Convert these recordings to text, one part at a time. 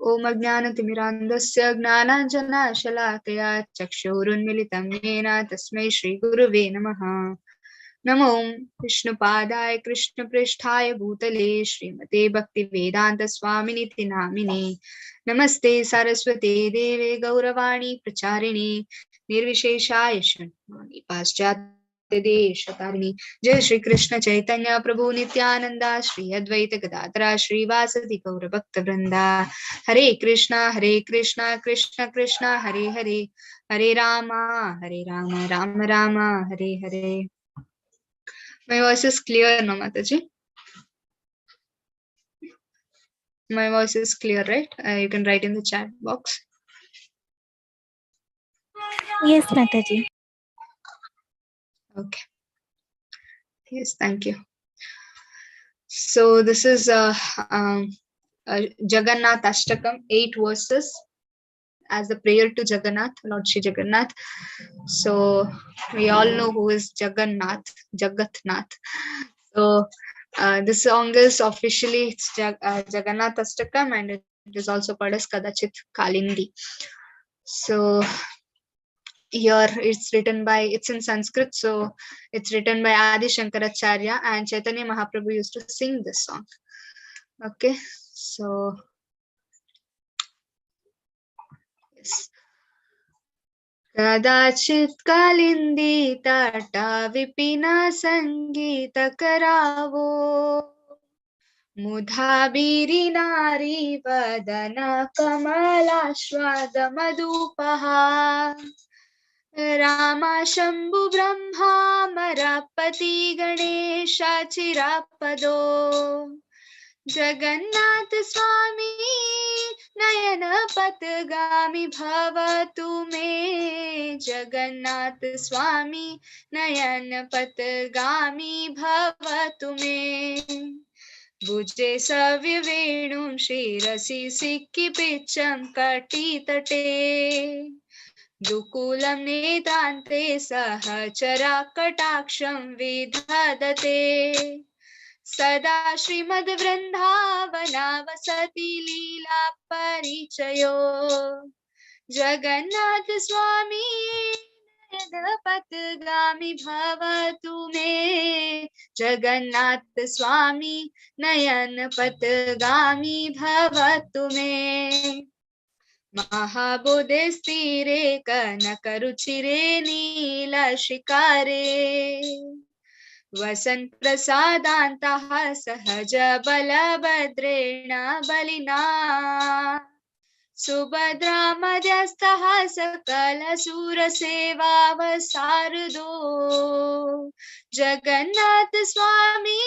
ओम अज्ञानतिमिरान्धस्य ज्ञानाञ्जनशलाकया चक्षुरुन्मिलितं येन तस्मै श्रीगुरुवे नमः। नमो विष्णुपादाय कृष्णपृष्ठाय भूतले श्रीमते भक्तिवेदान्तस्वामिनिति नामिने। नमस्ते सरस्वते देवे गौरवाणी प्रचारिणे निर्विशेषाय शून्यवादी पाश्चात्य देशतारिणी। जय श्री कृष्ण चैतन्य प्रभु नित्यानंद श्री अद्वैत गदाधर श्रीवासदि गौर भक्त वृंदा। हरे कृष्णा कृष्ण कृष्णा हरे हरे, हरे Ram Ram Ram Hare Hare. My voice is clear, no Mataji? My voice is clear, right? You can write in the chat box. Yes, Mataji. Okay. Yes, thank you. So this is Jagannath Ashtakam, 8 verses as the prayer to Jagannath, Lord Shri Jagannath. So we all know who is Jagannath, Jagatnath. So this song is officially Jagannath Ashtakam, and it is also called as Kadachit Kalindi. So here it's written by, it's in Sanskrit, so it's written by Adi Shankaracharya, and Chaitanya Mahaprabhu used to sing this song. Okay, so yes. Kadachit kalindi tata vipina sangita karavo, mudhabiri nari vadana kamalashwada madupaha, Rama Shambhu Brahma Marapati Ganesha Chirapado, Jagannath Swami Nayana Patgami Bhavatu Me, Jagannath Swami Nayana Patgami Bhavatu Me, Bhuje Savya Venum Shirasi Sikki Picham Kati दुकूलं नेतान्ते सहचरा कटाक्षं विधदते, सदा श्रीमद्वृन्दावनावसति लीला परिचयो, जगन्नाथ स्वामी नयनपथगामी भवतु मे, जगन्नाथ स्वामी नयनपथगामी भवतु मे, महाबोधिस्थिरे कनकरुचिरे नीलशिकारे, वसन् प्रसादान्तः सहज बलभद्रेण बलिना, सुभद्रा मध्यस्थः सकलसुरसेवावसारदो, जगन्नाथ स्वामी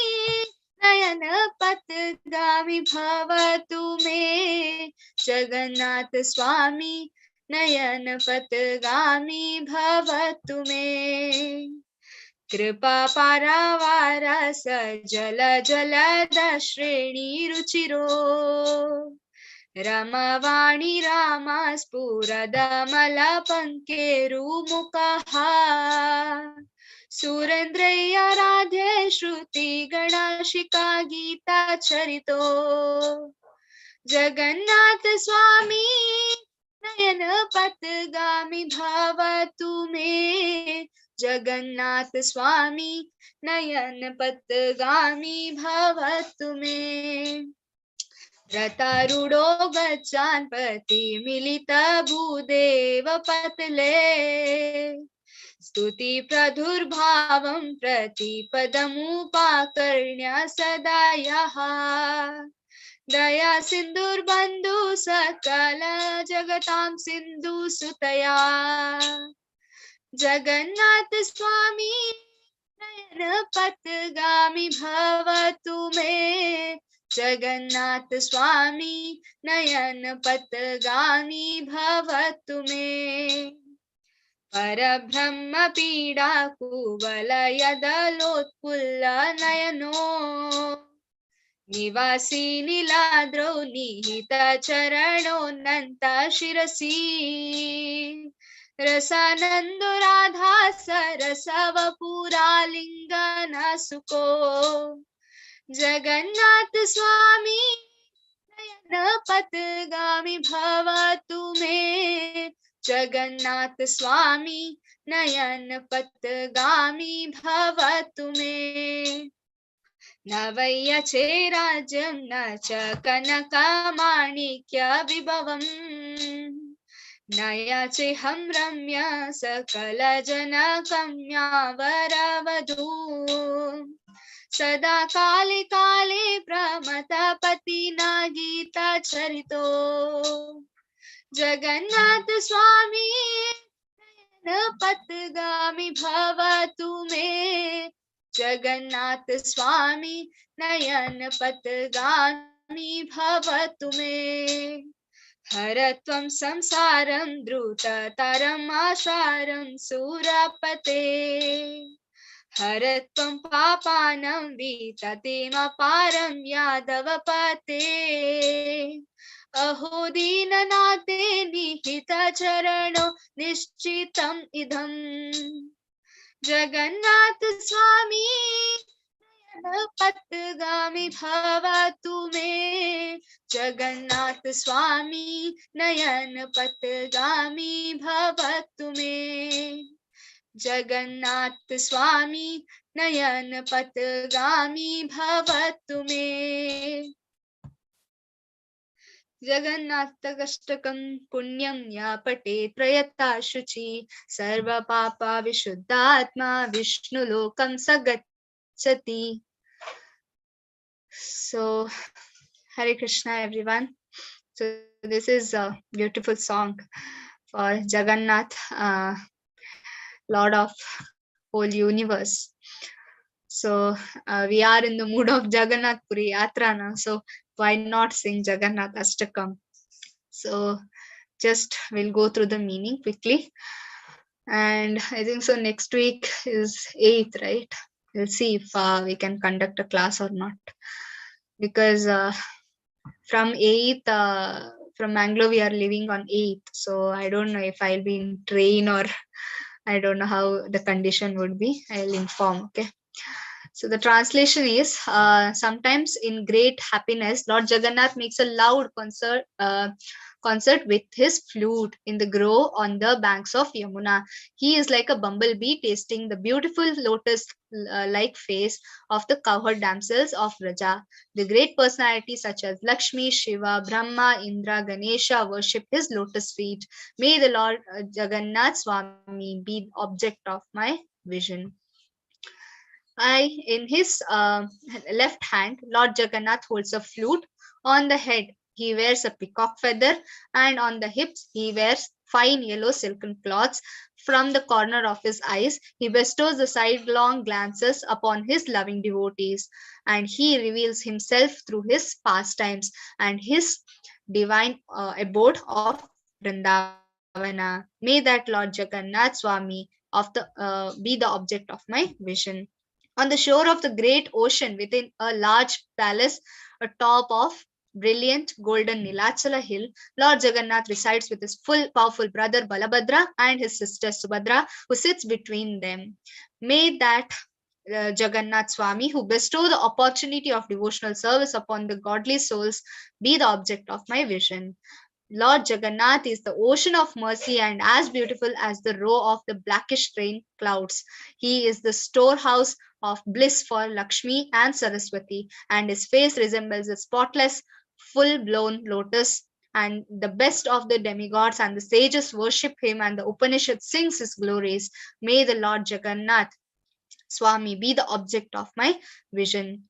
नयन पथगामी भवतु मे, जगन्नाथ स्वामी नयन पथगामी भवतु मे, कृपा पारावार सजल जलद श्रेणी रुचिरो, रमवाणी रामा स्फुरदमलपङ्केरुमुखः, सुरेन्द्रैराध्ये श्रुति गणाशिका गीता चरितो, जगन्नाथ स्वामी नयन पथगामी भवतु मे, जगन्नाथ स्वामी नयन पथगामी भवतु मे, रतारूढ़ो गच्छान् पति मिलित भूदेव पतले, स्तुति प्रदुर्भावं प्रतिपदमुपाकर्ण्य सदा यः, दया सिन्धुर्बन्धु सकल जगतां सिन्धु सुतया, जगन्नाथ स्वामी नयन पथगामी भवतु मे, जगन्नाथ स्वामी नयन पथगामी भवतु मे, परब्रह्म पीडा कुवलयदलोत्फुल्ल नयनो, निवासी नीलाद्रौ निहित चरणो नन्त शिरसि, रसानन्दो राधा सरसवपुरालिङ्गन सुको, जगन्नाथ स्वामी नयन patgami bhavatu me. Jagannath Swami nayan patgami bhavatu me. Navaya Cherajam Nacha Kanaka Manikya Vibhavam Nayache Ham Ramya Sakala Jana Kamya Varavadu Sada Kale Kale Pramata Patina Gita Charito Jagannath Swami Patgami Bhavatu me Jagannath Swami Nayan Patgami Bhavatu me Haratvam Samsaram Druta Taram Asaram Surapate Haratvam Papanam Vitatima Param Yadavapate Aho Dinanate Nihita Charano Nishchitam Idham Jagannath Swami Patgami Bhavatu me Jagannath Swami Nayan Patgami Bhavatu me Jagannath Swami Nayan Patgami Bhavatu me Jagannathagastakam punyam ya pate prayata shuchi sarva papa vishuddhatma vishnu lokam sagachati. So, Hare Krishna everyone. So this is a beautiful song for Jagannath, Lord of whole universe. So we are in the mood of Jagannath Puri Yatra now. So why not sing Jagannath Ashtakam? So just we'll go through the meaning quickly. And I think so next week is 8th, right? We'll see if we can conduct a class or not. Because from 8th, from Mangalore, we are leaving on 8th. So I don't know if I'll be in train or I don't know how the condition would be. I'll inform, okay? So the translation is, sometimes in great happiness, Lord Jagannath makes a loud concert with his flute in the grove on the banks of Yamuna. He is like a bumblebee tasting the beautiful lotus-like face of the cowherd damsels of Raja. The great personalities such as Lakshmi, Shiva, Brahma, Indra, Ganesha worship his lotus feet. May the Lord Jagannath Swami be the object of my vision. In his left hand, Lord Jagannath holds a flute. On the head, he wears a peacock feather, and on the hips, he wears fine yellow silken cloths. From the corner of his eyes, he bestows the sidelong glances upon his loving devotees, and he reveals himself through his pastimes and his divine abode of Vrindavana. May that Lord Jagannath Swami be the object of my vision. On the shore of the great ocean, within a large palace atop of brilliant golden Nilachala hill, Lord Jagannath resides with his full powerful brother Balabhadra and his sister Subhadra, who sits between them. May that Jagannath Swami, who bestow the opportunity of devotional service upon the godly souls, be the object of my vision. Lord Jagannath is the ocean of mercy and as beautiful as the row of the blackish rain clouds. He is the storehouse of bliss for Lakshmi and Saraswati, and his face resembles a spotless, full blown lotus. And the best of the demigods and the sages worship him, and the Upanishad sings his glories. May the Lord Jagannath Swami be the object of my vision.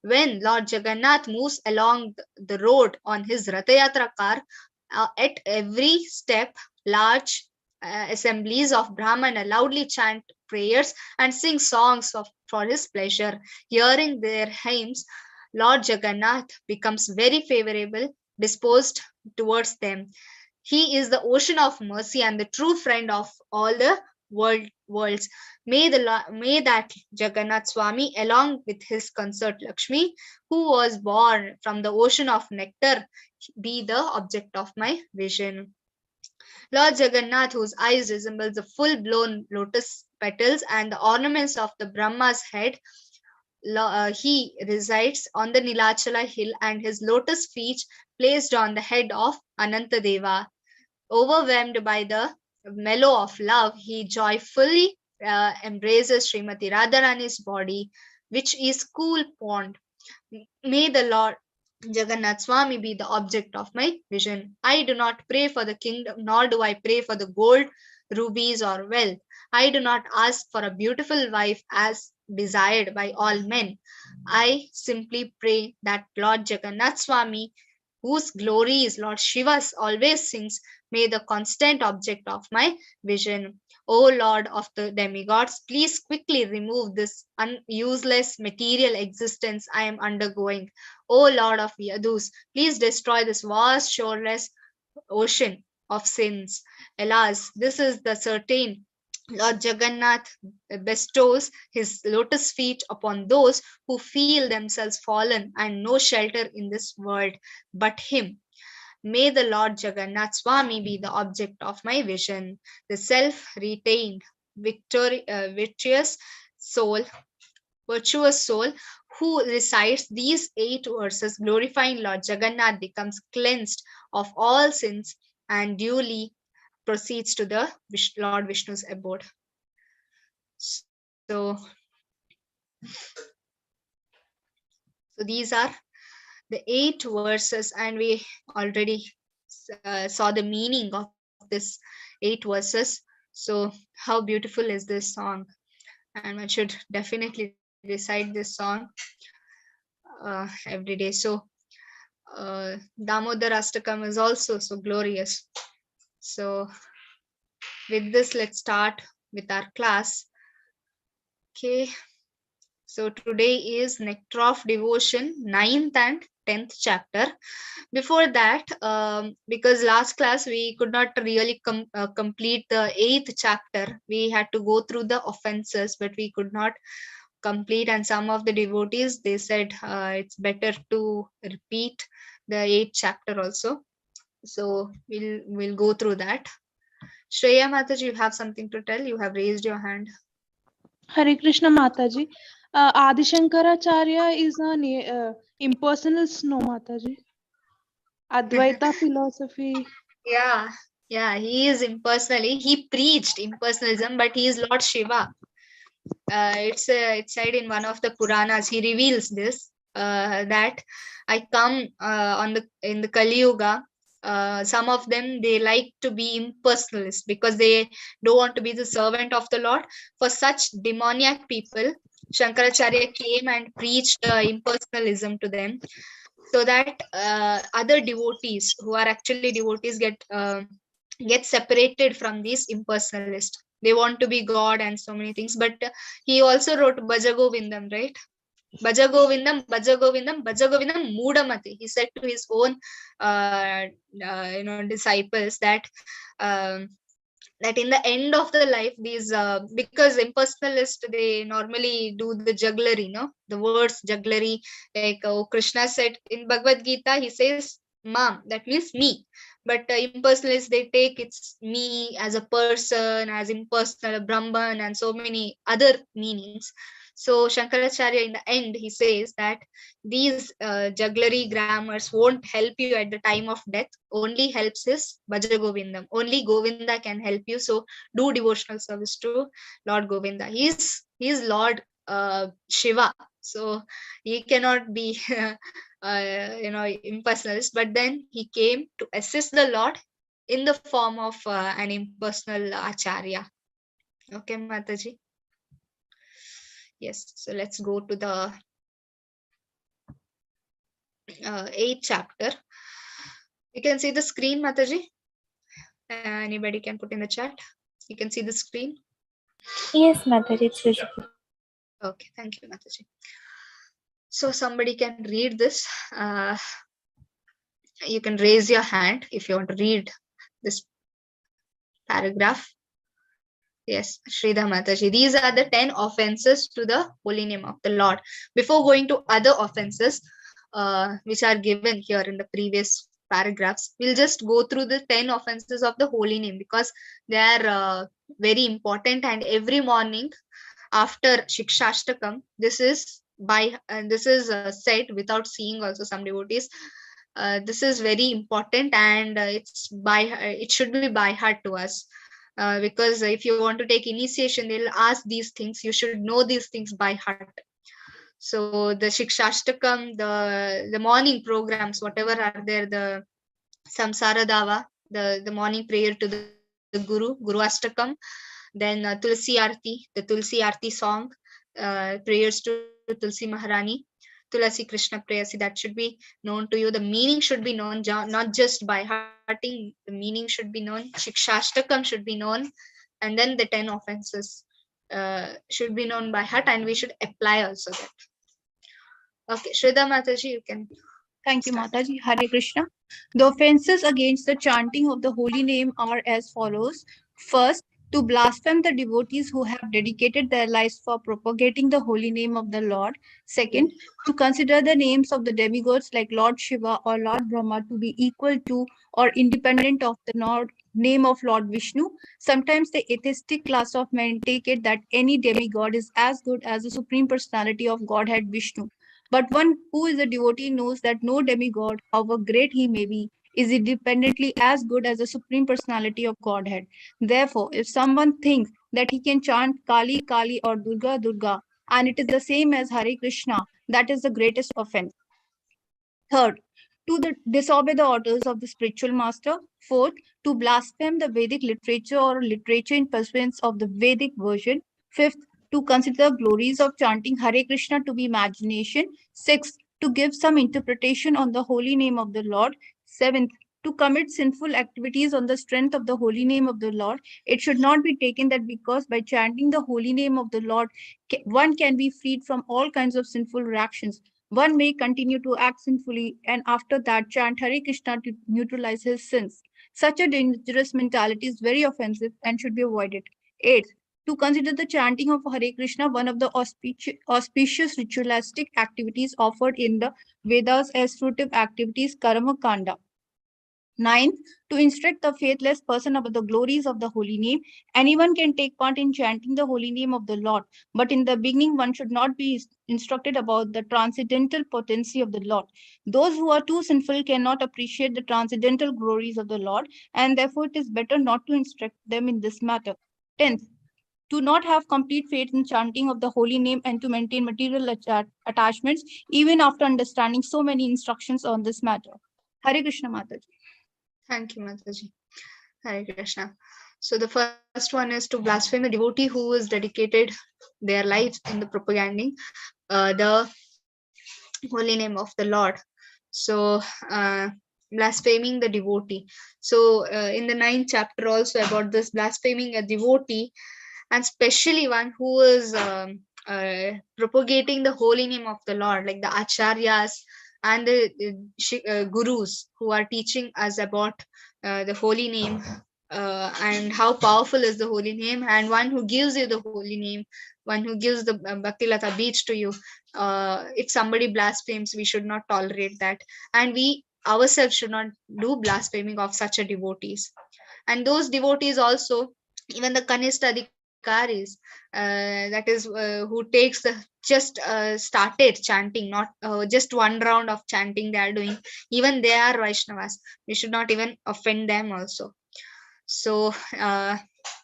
When Lord Jagannath moves along the road on his Rathayatra car, at every step, large assemblies of Brahmana loudly chant prayers and sing songs for his pleasure. Hearing their hymns, Lord Jagannath becomes very favorable disposed towards them. He is the ocean of mercy and the true friend of all the worlds. May that Jagannath Swami, along with his consort Lakshmi, who was born from the ocean of nectar, be the object of my vision. Lord Jagannath, whose eyes resemble the full-blown lotus petals and the ornaments of the Brahma's head, he resides on the Nilachala hill, and his lotus feet placed on the head of Anantadeva. Overwhelmed by the mellow of love, he joyfully embraces Srimati Radharani's body, which is cool pond. May the Lord Jagannath Swami be the object of my vision. I do not pray for the kingdom, nor do I pray for the gold, rubies, or wealth. I do not ask for a beautiful wife as desired by all men. I simply pray that Lord Jagannath Swami, whose glory is Lord Shiva's, always sings, may the constant object of my vision. O Lord of the demigods, please quickly remove this useless material existence I am undergoing. O Lord of Yadus, please destroy this vast, shoreless ocean of sins. Alas, this is the certain. Lord Jagannath bestows his lotus feet upon those who feel themselves fallen and no shelter in this world but him. May the Lord Jagannath Swami be the object of my vision, the self-retained, soul, virtuous soul who recites these 8 verses glorifying Lord Jagannath becomes cleansed of all sins and duly proceeds to the Lord Vishnu's abode. So these are the 8 verses, and we already saw the meaning of this 8 verses. So how beautiful is this song, and one should definitely recite this song every day. So Damodar Astakam is also so glorious. So with this, let's start with our class. Okay, so today is Nectar of Devotion, 9th and 10th chapter. Before that, because last class we could not really complete the 8th chapter, we had to go through the offenses, but we could not complete, and some of the devotees, they said it's better to repeat the 8th chapter also. So we'll go through that. Shreya Mataji, you have something to tell? You have raised your hand. Hare Krishna Mataji. Adi Shankaracharya is an impersonal snow Mataji. Advaita philosophy. Yeah, he is impersonally. He preached impersonalism, but he is Lord Shiva. It's said in one of the Puranas. He reveals this that I come in the Kali Yuga. Some of them, they like to be impersonalists because they don't want to be the servant of the Lord. For such demoniac people, Shankaracharya came and preached impersonalism to them, so that other devotees who are actually devotees get separated from these impersonalists. They want to be God and so many things. But he also wrote Bhajagovindam, right? Bhajagovindam, Bhajagovindam, Bhajagovindam, Mudamati. He said to his own disciples that that in the end of the life, these because impersonalists, they normally do the jugglery, the words jugglery, like Krishna said in Bhagavad Gita, he says mam, that means me. But impersonalists, they take it's me as a person, as impersonal, Brahman, and so many other meanings. So Shankaracharya, in the end, he says that these jugglery grammars won't help you at the time of death. Only helps is Bhaja Govindam. Only Govinda can help you. So do devotional service to Lord Govinda. He's Lord Shiva. So he cannot be impersonalist. But then he came to assist the Lord in the form of an impersonal acharya. Okay, Mataji. Yes, so let's go to the 8th chapter. You can see the screen, Mataji. Anybody can put in the chat. You can see the screen. Yes, Mataji, it's visible. Okay, thank you, Mataji. So somebody can read this. You can raise your hand if you want to read this paragraph. Yes, Sridhar Mataji. These are the 10 offenses to the holy name of the Lord. Before going to other offenses, which are given here in the previous paragraphs, we'll just go through the 10 offenses of the holy name, because they are very important. And every morning after Shikshashtakam, this is and this is said without seeing also some devotees. This is very important, and it should be by heart to us, because if you want to take initiation, they'll ask these things. You should know these things by heart. So the Shikshashtakam, the morning programs, whatever are there, the Samsara Dava, the morning prayer to the Guru Ashtakam, then Tulsi Arti, the Tulsi Arti song, prayers to Tulsi Maharani, Tulasi Krishna Prayasi, that should be known to you. The meaning should be known, not just by hearting. The meaning should be known. Shikshashtakam should be known, and then the 10 offenses should be known by heart, and we should apply also that. Okay, Shraddha Mataji, you can Thank you, start. Mataji. Hare Krishna. The offenses against the chanting of the holy name are as follows. First, to blaspheme the devotees who have dedicated their lives for propagating the holy name of the Lord. Second, to consider the names of the demigods like Lord Shiva or Lord Brahma to be equal to or independent of the name of Lord Vishnu. Sometimes the atheistic class of men take it that any demigod is as good as the Supreme Personality of Godhead Vishnu. But one who is a devotee knows that no demigod, however great he may be, is independently as good as the Supreme Personality of Godhead. Therefore, if someone thinks that he can chant Kali Kali or Durga Durga, and it is the same as Hare Krishna, that is the greatest offense. Third, to disobey the orders of the spiritual master. Fourth, to blaspheme the Vedic literature or literature in pursuance of the Vedic version. Fifth, to consider glories of chanting Hare Krishna to be imagination. Sixth, to give some interpretation on the holy name of the Lord. Seventh, to commit sinful activities on the strength of the holy name of the Lord. It should not be taken that because by chanting the holy name of the Lord, one can be freed from all kinds of sinful reactions. One may continue to act sinfully and after that chant Hare Krishna to neutralize his sins. Such a dangerous mentality is very offensive and should be avoided. Eighth, to consider the chanting of Hare Krishna one of the auspicious ritualistic activities offered in the Vedas as fruitive activities, Karma Kanda. Ninth, to instruct the faithless person about the glories of the holy name. Anyone can take part in chanting the holy name of the Lord, but in the beginning, one should not be instructed about the transcendental potency of the Lord. Those who are too sinful cannot appreciate the transcendental glories of the Lord, and therefore it is better not to instruct them in this matter. 10th, to not have complete faith in chanting of the holy name and to maintain material attachments even after understanding so many instructions on this matter. Hare Krishna Mataji. Thank you, Mataji. Hare Krishna. So the first one is to blaspheme a devotee who is dedicated their lives in the propagating the holy name of the Lord. So blaspheming the devotee. So in the 9th chapter also about this blaspheming a devotee, and especially one who is propagating the holy name of the Lord, like the acharyas and the gurus who are teaching us about the holy name, and how powerful is the holy name, and one who gives you the holy name, one who gives the Bhakti Lata beach to you. If somebody blasphemes, we should not tolerate that, and we ourselves should not do blaspheming of such a devotees. And those devotees also, even the Kanishta Adhikaris, that is who takes the just started chanting, not just one round of chanting they are doing, even they are Vaishnavas, we should not even offend them also. So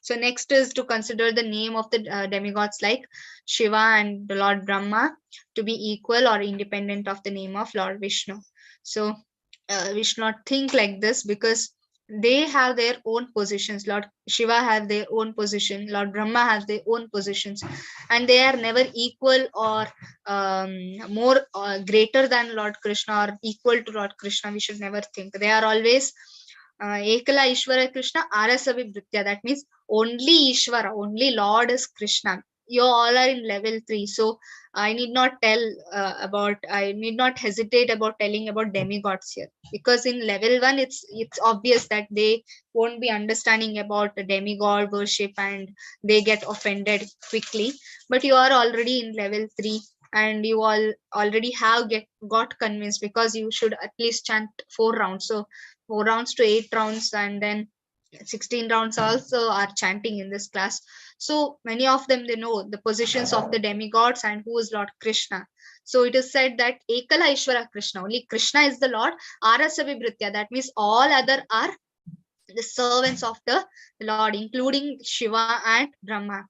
so next is to consider the name of the demigods like Shiva and the Lord Brahma to be equal or independent of the name of Lord Vishnu. So we should not think like this, because they have their own positions. Lord Shiva have their own position, Lord Brahma has their own positions, and they are never equal or more greater than Lord Krishna or equal to Lord Krishna. We should never think. They are always Ekala Ishvara Krishna Arasavibhritya. That means only Ishvara, only Lord is Krishna. You all are in level 3. So I need not I need not hesitate about telling about demigods here, because in level 1 it's obvious that they won't be understanding about the demigod worship and they get offended quickly. But you are already in level 3, and you all already have got convinced, because you should at least chant 4 rounds. So 4 rounds to 8 rounds, and then 16 rounds also are chanting in this class. So many of them, they know the positions of the demigods and who is Lord Krishna. So it is said that Ekala Ishvara Krishna, only Krishna is the Lord. Arasa Vibhritya, that means all other are the servants of the Lord, including Shiva and Brahma.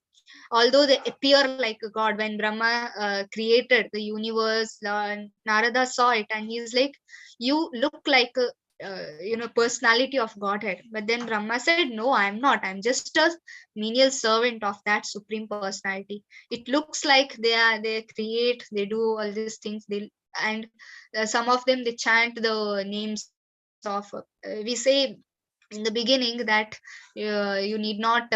Although they appear like a god, when Brahma created the universe, Narada saw it and he's like, you look like a personality of Godhead. But then Brahma said, no, I'm not. I'm just a menial servant of that supreme personality. It looks like they create, they do all these things. And some of them, they chant the names of. We say in the beginning that you need not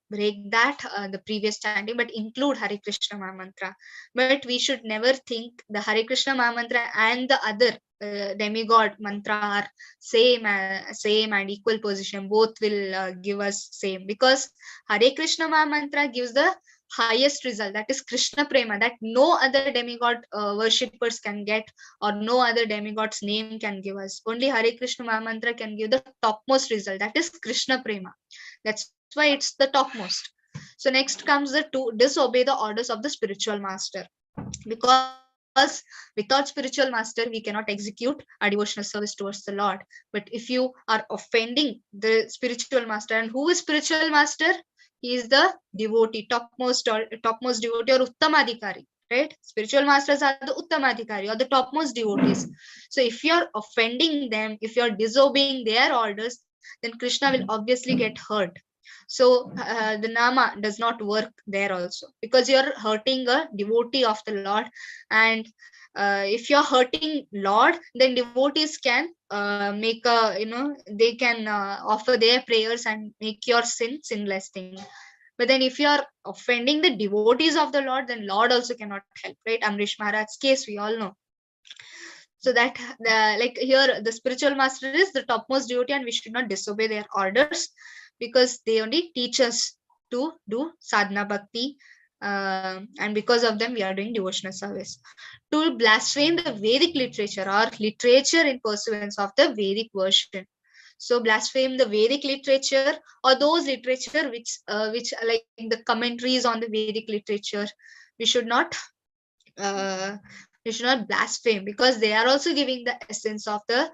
break that the previous chanting, but include Hare Krishna Mahamantra. But we should never think the Hare Krishna Mahamantra and the other demigod mantra are same and equal position. Both will give us same, because Hare Krishna Mahamantra gives the highest result, that is Krishna Prema, that no other demigod worshippers can get, or no other demigod's name can give us. Only Hare Krishna Mahamantra can give the topmost result, that is Krishna Prema. That's why it's the topmost. So next comes the to disobey the orders of the spiritual master. Because without spiritual master, we cannot execute our devotional service towards the Lord. But if you are offending the spiritual master, and who is spiritual master? He is the devotee, topmost devotee, or Uttamadhikari, right? Spiritual masters are the Uttamadhikari, or the topmost devotees. So if you're offending them, if you're disobeying their orders, then Krishna will obviously get hurt. So the nama does not work there also, because you're hurting a devotee of the Lord. And if you're hurting Lord, then devotees can make a, they can offer their prayers and make your sinless thing. But then if you are offending the devotees of the Lord, then Lord also cannot help, right? Amrish Maharaj's case, we all know. So that like here, the spiritual master is the topmost devotee, and we should not disobey their orders, because they only teach us to do sadhana bhakti, and because of them we are doing devotional service. To blaspheme the Vedic literature, or literature in pursuance of the Vedic version. So blaspheme the Vedic literature, or those literature which like the commentaries on the Vedic literature, we should not uh, blaspheme, because they are also giving the essence of the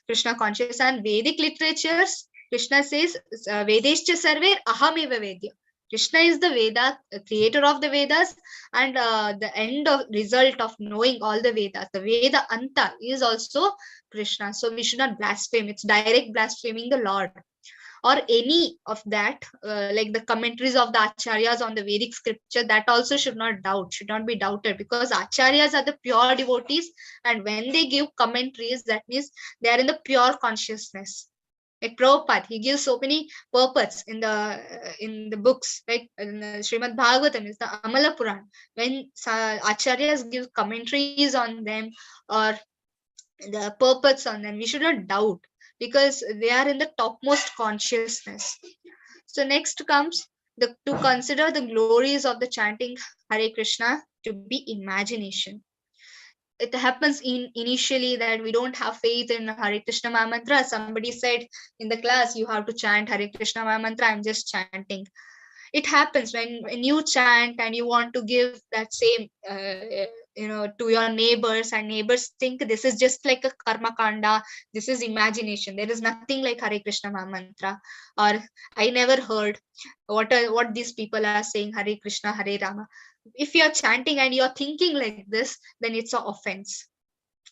Krishna consciousness. And Vedic literatures, Krishna says, Vedescha sarve ahamiva vedya. Krishna is the Veda, creator of the Vedas, and the end of result of knowing all the Vedas, the Veda Anta, is also Krishna. So we should not blaspheme. It's direct blaspheming the Lord. Or any of that, like the commentaries of the acharyas on the Vedic scripture, that also should not be doubted, because acharyas are the pure devotees, and when they give commentaries, that means they are in the pure consciousness. Like Prabhupada, he gives so many purports in the books, like in the Srimad Bhagavatam is the Amala Puran. When acharyas give commentaries on them, or the purports on them, we should not doubt, because they are in the topmost consciousness. So next comes to consider the glories of the chanting Hare Krishna to be imagination. It happens initially that we don't have faith in Hare Krishna Mahamantra. Somebody said in the class, you have to chant Hare Krishna Mahamantra. I'm just chanting. It happens when you chant and you want to give that same to your neighbors, and neighbors think this is just like a karma kanda, this is imagination, there is nothing like Hare Krishna Mahamantra, or I never heard what these people are saying, Hare Krishna Hare Rama. If you're chanting and you're thinking like this, then it's an offense.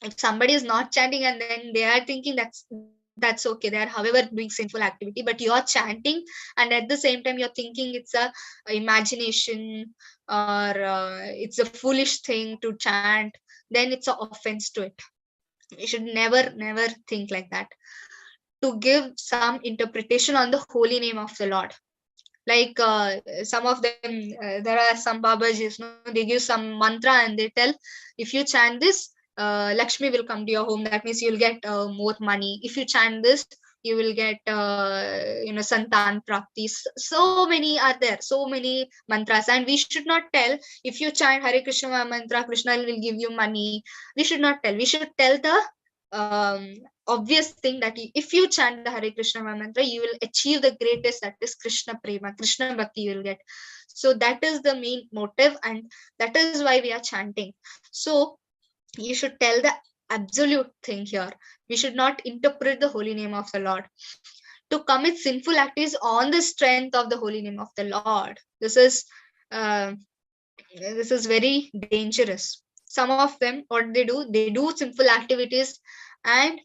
If somebody is not chanting and then they are thinking, that's okay, they are however doing sinful activity, but you are chanting and at the same time you're thinking it's a imagination, or it's a foolish thing to chant, then it's an offense to it. We should never think like that. To give some interpretation on the holy name of the Lord, like some of them, there are some babajis, they give some mantra and they tell, if you chant this, Lakshmi will come to your home, that means you'll get more money. If you chant this, you will get santan prapti. So many are there, so many mantras, and we should not tell, if you chant Hare Krishna mantra, Krishna will give you money. We should not tell. We should tell the obvious thing that if you chant the Hare Krishna mantra, you will achieve the greatest, that is Krishna prema, Krishna bhakti you will get. So that is the main motive, and that is why we are chanting. So you should tell the absolute thing here. We should not interpret the holy name of the Lord to commit sinful activities on the strength of the holy name of the Lord. Uh, this is very dangerous. Some of them, what they do sinful activities, and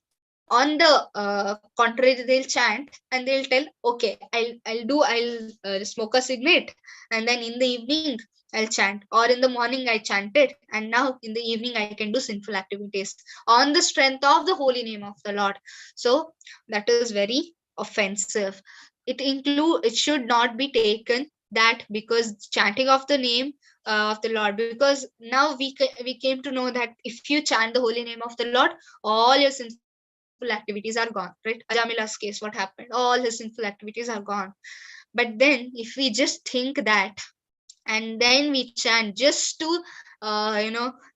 on the contrary, they'll chant and they'll tell, okay, I'll smoke a cigarette, and then in the evening I'll chant, or in the morning I chanted, and now in the evening I can do sinful activities on the strength of the holy name of the Lord. So that is very offensive. It should not be taken that because chanting of the name of the Lord, because now we came to know that if you chant the holy name of the Lord, all your sinful activities are gone, right? Ajamila's case, what happened? All his sinful activities are gone. But then if we just think that, and then we chant just to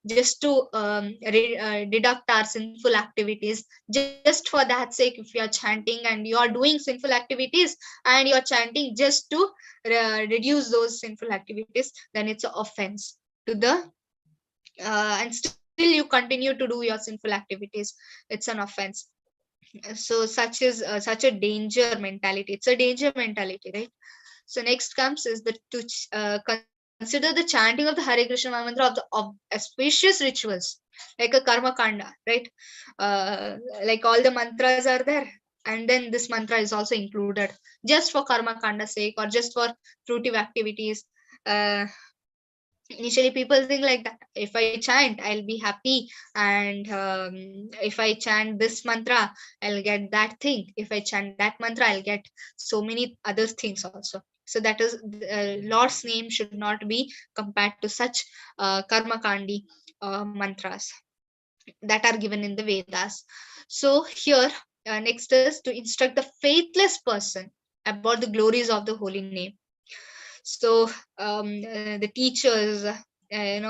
just to deduct our sinful activities, just for that sake, if you are chanting and you are doing sinful activities and you are chanting just to reduce those sinful activities, then it's an offense to the and still you continue to do your sinful activities, it's an offense. So such a danger mentality, it's a danger mentality, right? So next comes is the to consider the chanting of the Hare Krishna mantra of auspicious rituals, like a karma kanda, right? Like all the mantras are there, and then this mantra is also included just for karma kanda sake, or just for fruitive activities. uh, Initially people think like that, if I chant I'll be happy, and if I chant this mantra I'll get that thing, if I chant that mantra I'll get so many other things also. So that is Lord's name should not be compared to such karma kandi mantras that are given in the Vedas. So here next is to instruct the faithless person about the glories of the holy name. So the teachers, they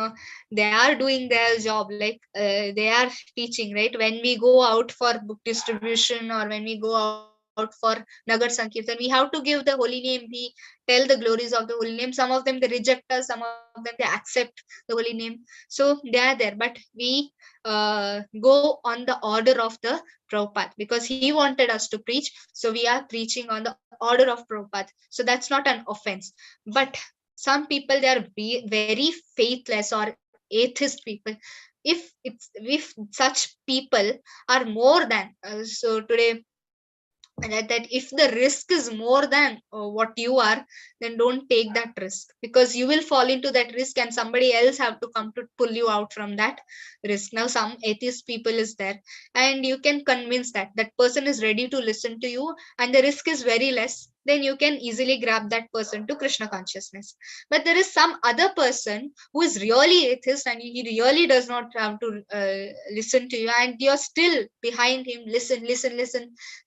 are doing their job, like they are teaching, right? When we go out for book distribution, or when we go out for Nagar Sankirtan, we have to give the holy name, we tell the glories of the holy name. Some of them they reject us, some of them they accept the holy name. So they are there, but we go on the order of the Prabhupada, because he wanted us to preach, so we are preaching on the order of Prabhupada. So that's not an offense. But some people, they are very faithless or atheist people. If such people are more than so today, that if the risk is more than what you are, then don't take that risk, because you will fall into that risk and somebody else have to come to pull you out from that risk. Now some atheist people is there, and you can convince that that person is ready to listen to you, and the risk is very less, then you can easily grab that person to Krishna consciousness. But there is some other person who is really atheist, and he really does not have to listen to you, and you're still behind him, listen,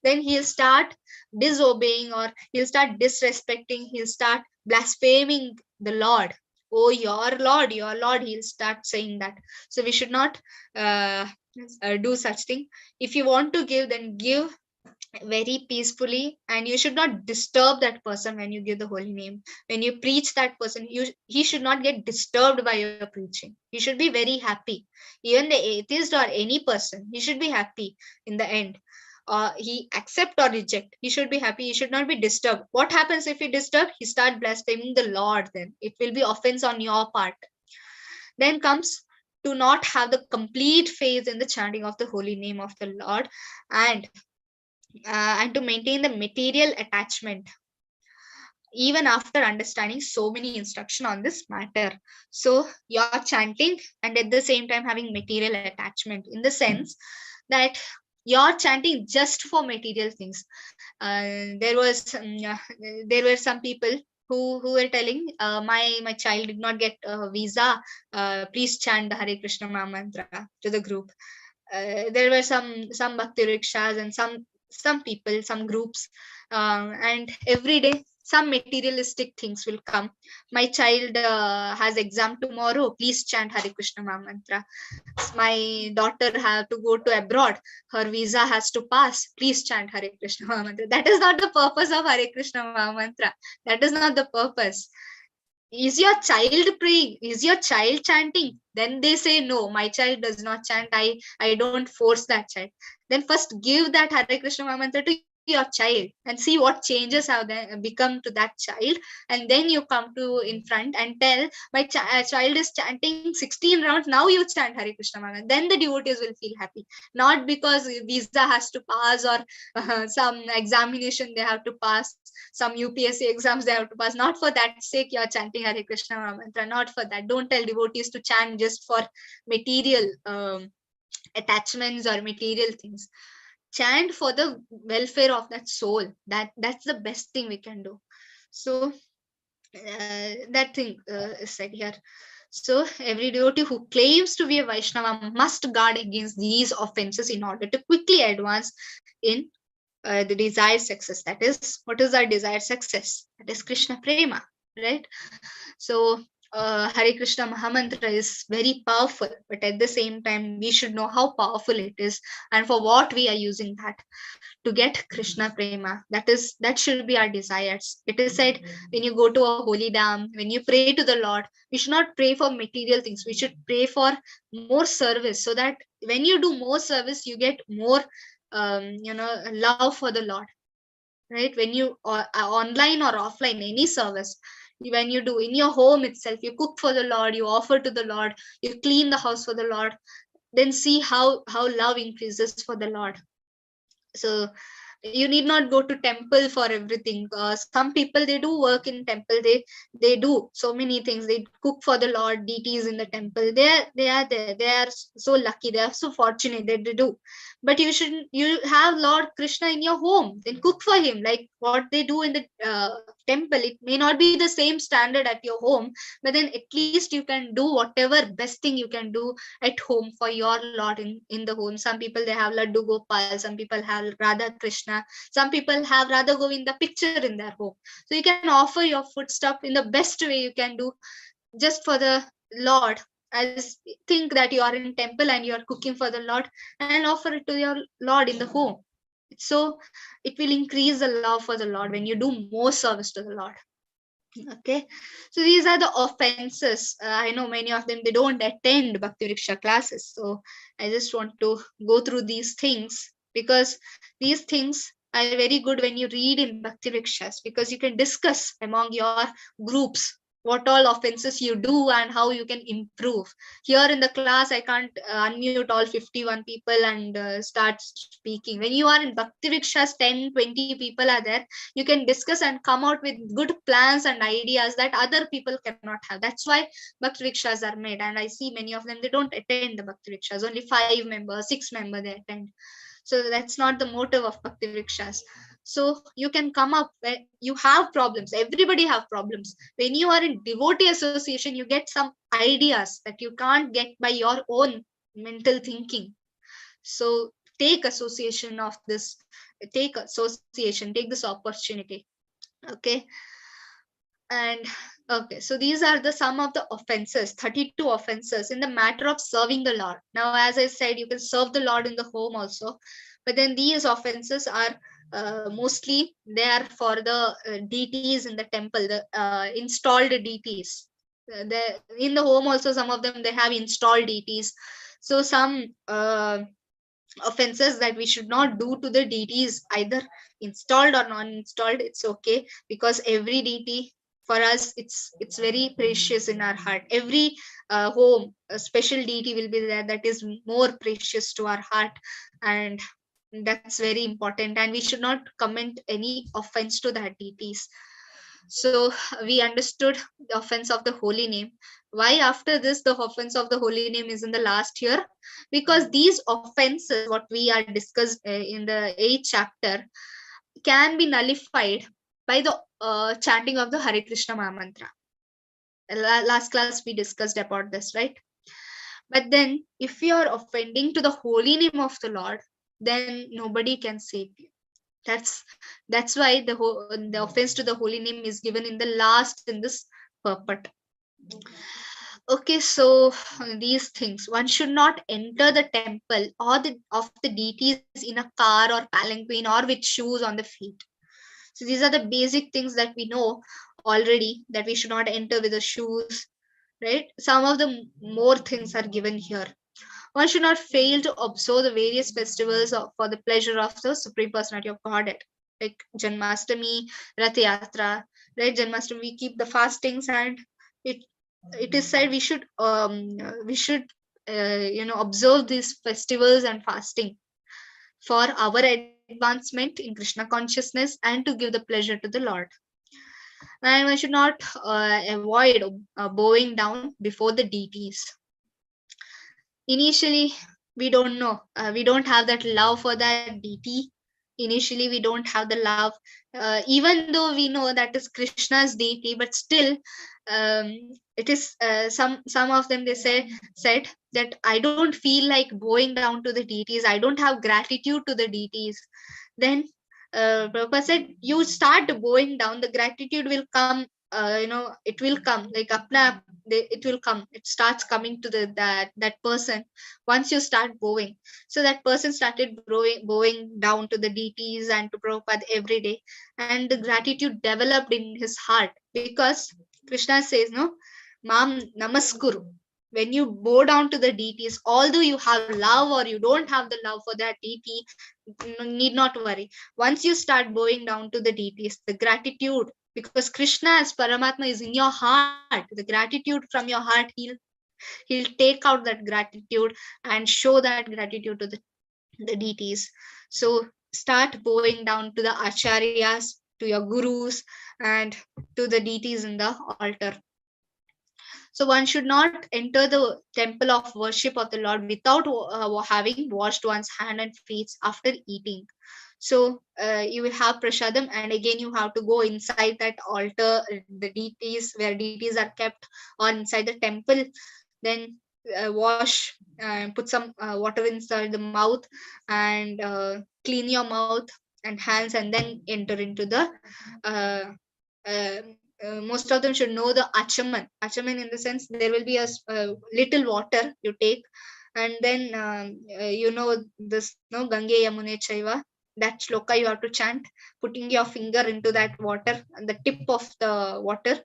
then he'll start disobeying, or he'll start disrespecting, he'll start blaspheming the Lord. Oh, your Lord, he'll start saying that. So we should not do such thing. If you want to give, then give very peacefully, and you should not disturb that person when you give the holy name. When you preach that person, he should not get disturbed by your preaching. He should be very happy. Even the atheist or any person, he should be happy in the end. He accept or reject, he should be happy, he should not be disturbed. What happens if he disturb? He start blaspheming the Lord, then it will be offense on your part. Then comes to not have the complete faith in the chanting of the holy name of the Lord, and to maintain the material attachment even after understanding so many instruction on this matter. So you're chanting and at the same time having material attachment, in the sense that you're chanting just for material things. There were some people who were telling, my child did not get a visa, please chant the Hare Krishna mantra to the group. There were some bhakti rickshaws and some people, some groups, and every day some materialistic things will come. My child has exam tomorrow, please chant Hare Krishna Mahamantra. My daughter have to go to abroad, her visa has to pass, please chant Hare Krishna Mahamantra. That is not the purpose of Hare Krishna Mahamantra. That is not the purpose. Is your child praying? Is your child chanting? Then they say, no, my child does not chant. I don't force that child. Then first give that Hare Krishna Mahamantra to your child and see what changes have become to that child. And then you come to in front and tell, my child is chanting 16 rounds. Now you chant Hare Krishna Mahamantra. Then the devotees will feel happy. Not because visa has to pass or some examination they have to pass, some UPSC exams they have to pass. Not for that sake you are chanting Hare Krishna Mantra. Not for that. Don't tell devotees to chant just for material attachments or material things. Chant for the welfare of that soul. That's the best thing we can do. So that thing is said here. So every devotee who claims to be a Vaishnava must guard against these offenses in order to quickly advance in the desired success. That is, what is our desired success? That is Krishna Prema, right? So Hare Krishna Mahamantra is very powerful, but at the same time, we should know how powerful it is and for what we are using that to get Krishna Prema. That should be our desires. It is said, when you go to a holy dam, when you pray to the Lord, we should not pray for material things. We should pray for more service, so that when you do more service, you get more love for the Lord, right? When you online or offline, any service, when you do in your home itself, you cook for the Lord, you offer to the Lord, you clean the house for the Lord, then see how love increases for the Lord. So you need not go to temple for everything. Some people, they do work in temple, they do so many things, they cook for the Lord deities in the temple. They are there, they are so lucky, they are so fortunate that they do. But you have Lord Krishna in your home, then cook for him like what they do in the temple. It may not be the same standard at your home, but then at least you can do whatever best thing you can do at home for your Lord in the home. Some people, they have Laddu Gopal, some people have Radha Krishna, some people have Radha Govinda picture in their home. So you can offer your food stuff in the best way you can do, just for the Lord. As think that you are in temple and you are cooking for the Lord, and offer it to your Lord in the home. So it will increase the love for the Lord when you do more service to the Lord. Okay, so these are the offenses. I know many of them, they don't attend Bhakti Vriksha classes, so I just want to go through these things, because these things are very good when you read in Bhakti Vrikshas, because you can discuss among your groups what all offenses you do and how you can improve. Here in the class, I can't unmute all 51 people and start speaking. When you are in Bhakti Vrikshas, 10-20 people are there, you can discuss and come out with good plans and ideas that other people cannot have. That's why Bhakti Vrikshas are made. And I see many of them, they don't attend the Bhakti Vrikshas. Only 5 members, 6 members they attend. So that's not the motive of Bhakti Vrikshas. So you can come up when you have problems. Everybody have problems. When you are in devotee association, you get some ideas that you can't get by your own mental thinking. So take association of this, take association, take this opportunity. Okay. And okay, so these are the some of the offenses, 32 offenses in the matter of serving the Lord. Now, as I said, you can serve the Lord in the home also, but then these offenses are mostly there for the deities in the temple, the installed deities. In the home also, some of them, they have installed deities. So some offenses that we should not do to the deities, either installed or non-installed, it's okay, because every deity for us, it's very precious in our heart. Every home, a special deity will be there that is more precious to our heart, and that's very important, and we should not commit any offense to that deities. So we understood the offense of the holy name. Why after this the offense of the holy name is in the last year? Because these offenses, what we are discussed in the 8th chapter, can be nullified by the chanting of the Hare Krishna Mahamantra. Last class we discussed about this, right? But then if you are offending to the holy name of the Lord, then nobody can save you. That's why the offense to the holy name is given in the last in this purport. Okay, so these things, one should not enter the temple or of the deities in a car or palanquin or with shoes on the feet. So these are the basic things that we know already, that we should not enter with the shoes, right? Some of the more things are given here. One should not fail to observe the various festivals for the pleasure of the Supreme Personality of Godhead, like Janmashtami, Rath Yatra, right? Janmashtami, we keep the fastings, and it it is said we should observe these festivals and fasting for our advancement in Krishna consciousness and to give the pleasure to the Lord. And we should not avoid bowing down before the deities. Initially, we don't know, we don't have that love for that deity. Initially, we don't have the love, even though we know that is Krishna's deity, but still, it is some of them, they said that I don't feel like bowing down to the deities, I don't have gratitude to the deities. Then Prabhupada said, you start bowing down, the gratitude will come. It will come like apna, it will come, it starts coming to that person once you start bowing. So that person started bowing down to the deities and to Prabhupada every day, and the gratitude developed in his heart, because Krishna says, no, mam namaskuru. When you bow down to the deities, although you have love or you don't have the love for that deity, need not worry. Once you start bowing down to the deities, the gratitude, because Krishna as Paramatma is in your heart, the gratitude from your heart, he'll take out that gratitude and show that gratitude to the deities. So start bowing down to the acharyas, to your gurus, and to the deities in the altar. So one should not enter the temple of worship of the Lord without having washed one's hand and feet after eating. So you will have prasadam, and again you have to go inside that altar, the deities, where deities are kept, or inside the temple. Then wash, put some water inside the mouth, and clean your mouth and hands, and then enter into the uh, uh, most of them should know the achaman in the sense, there will be a little water you take, and then this, no, gange yamune chaiva, that shloka you have to chant, putting your finger into that water, and the tip of the water,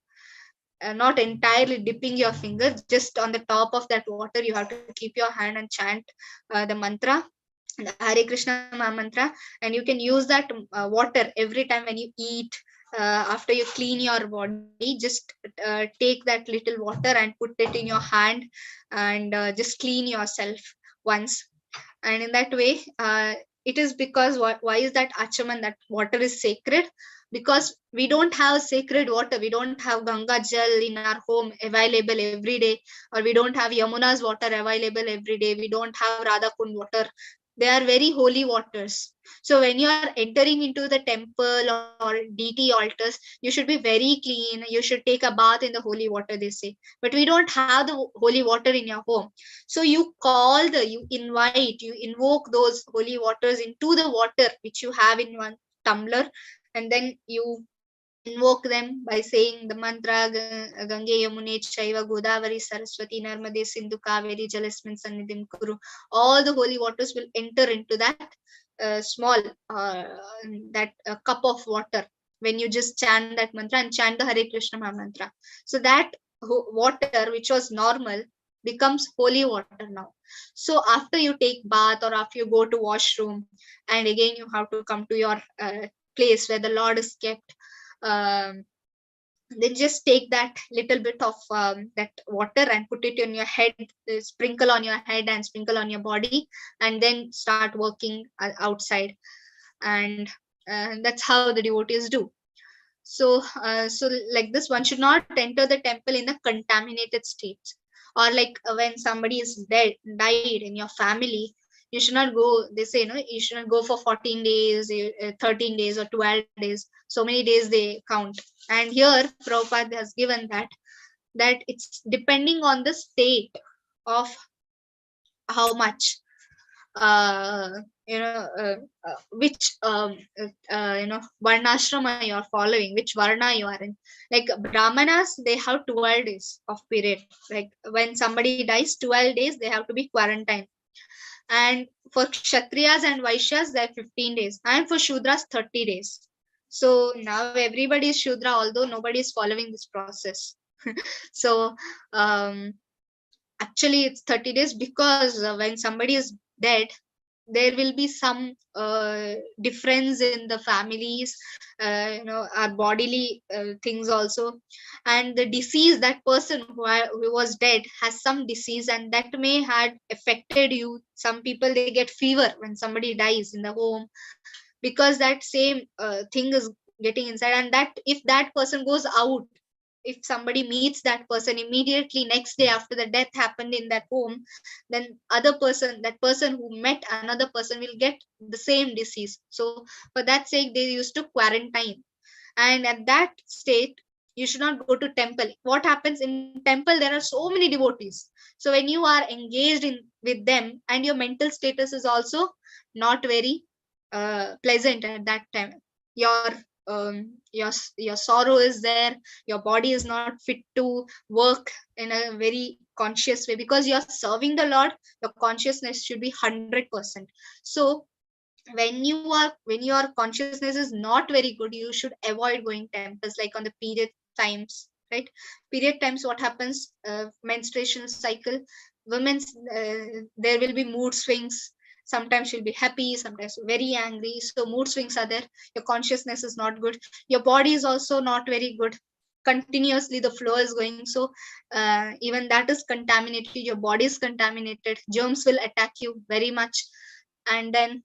not entirely dipping your finger, just on the top of that water you have to keep your hand and chant the mantra, the Hare Krishna mantra. And you can use that water every time when you eat, after you clean your body, just take that little water and put it in your hand, and just clean yourself once. And in that way, it is because, why is that achaman, that water is sacred? Because we don't have sacred water, we don't have Ganga jal in our home available every day, or we don't have Yamuna's water available every day, we don't have Radha Kund water. They are very holy waters. So when you are entering into the temple or deity altars, you should be very clean, you should take a bath in the holy water, they say. But we don't have the holy water in your home. So you invite, you invoke those holy waters into the water which you have in one tumbler, and then you invoke them by saying the mantra, Gange Yamune Chaiva Godavari Saraswati Narmade Sindhu Kaveri Jalasmin Sannidhim Kuru. All the holy waters will enter into that small cup of water when you just chant that mantra and chant the Hare Krishna mantra. So that water which was normal becomes holy water now. So after you take bath, or after you go to washroom, and again you have to come to your place where the Lord is kept, um, then just take that little bit of that water and put it on your head, sprinkle on your head and sprinkle on your body, and then start working outside. And that's how the devotees do. So like this, one should not enter the temple in a contaminated state, or like when somebody is died in your family, you should not go, they say, no, you should not go for 14 days, 13 days or 12 days, so many days they count. And here Prabhupada has given that it's depending on the state of how much which varnashrama you are following, which varna you are in. Like brahmanas, they have 12 days of period. Like when somebody dies, 12 days they have to be quarantined. And for kshatriyas and vaishyas, they're 15 days, and for shudras 30 days. So now everybody is shudra, although nobody is following this process. So actually it's 30 days because when somebody is dead, there will be some difference in the families, our bodily things also. And the disease, that person who was dead has some disease, and that may had affected you. Some people, they get fever when somebody dies in the home, because that same thing is getting inside. And that if that person goes out, if somebody meets that person immediately next day after the death happened in that home, then other person, that person who met another person, will get the same disease. So for that sake, they used to quarantine. And at that state, you should not go to temple. What happens in temple, there are so many devotees. So when you are engaged in with them, and your mental status is also not very pleasant at that time, your your sorrow is there, your body is not fit to work in a very conscious way, because you're serving the Lord. Your consciousness should be 100%. So when your consciousness is not very good, you should avoid going temples, like on the period times, right? Period times, what happens, menstruation cycle, women's, there will be mood swings. Sometimes she'll be happy, sometimes very angry. So mood swings are there. Your consciousness is not good, your body is also not very good. Continuously the flow is going. So even that is contaminated, your body is contaminated, germs will attack you very much. And then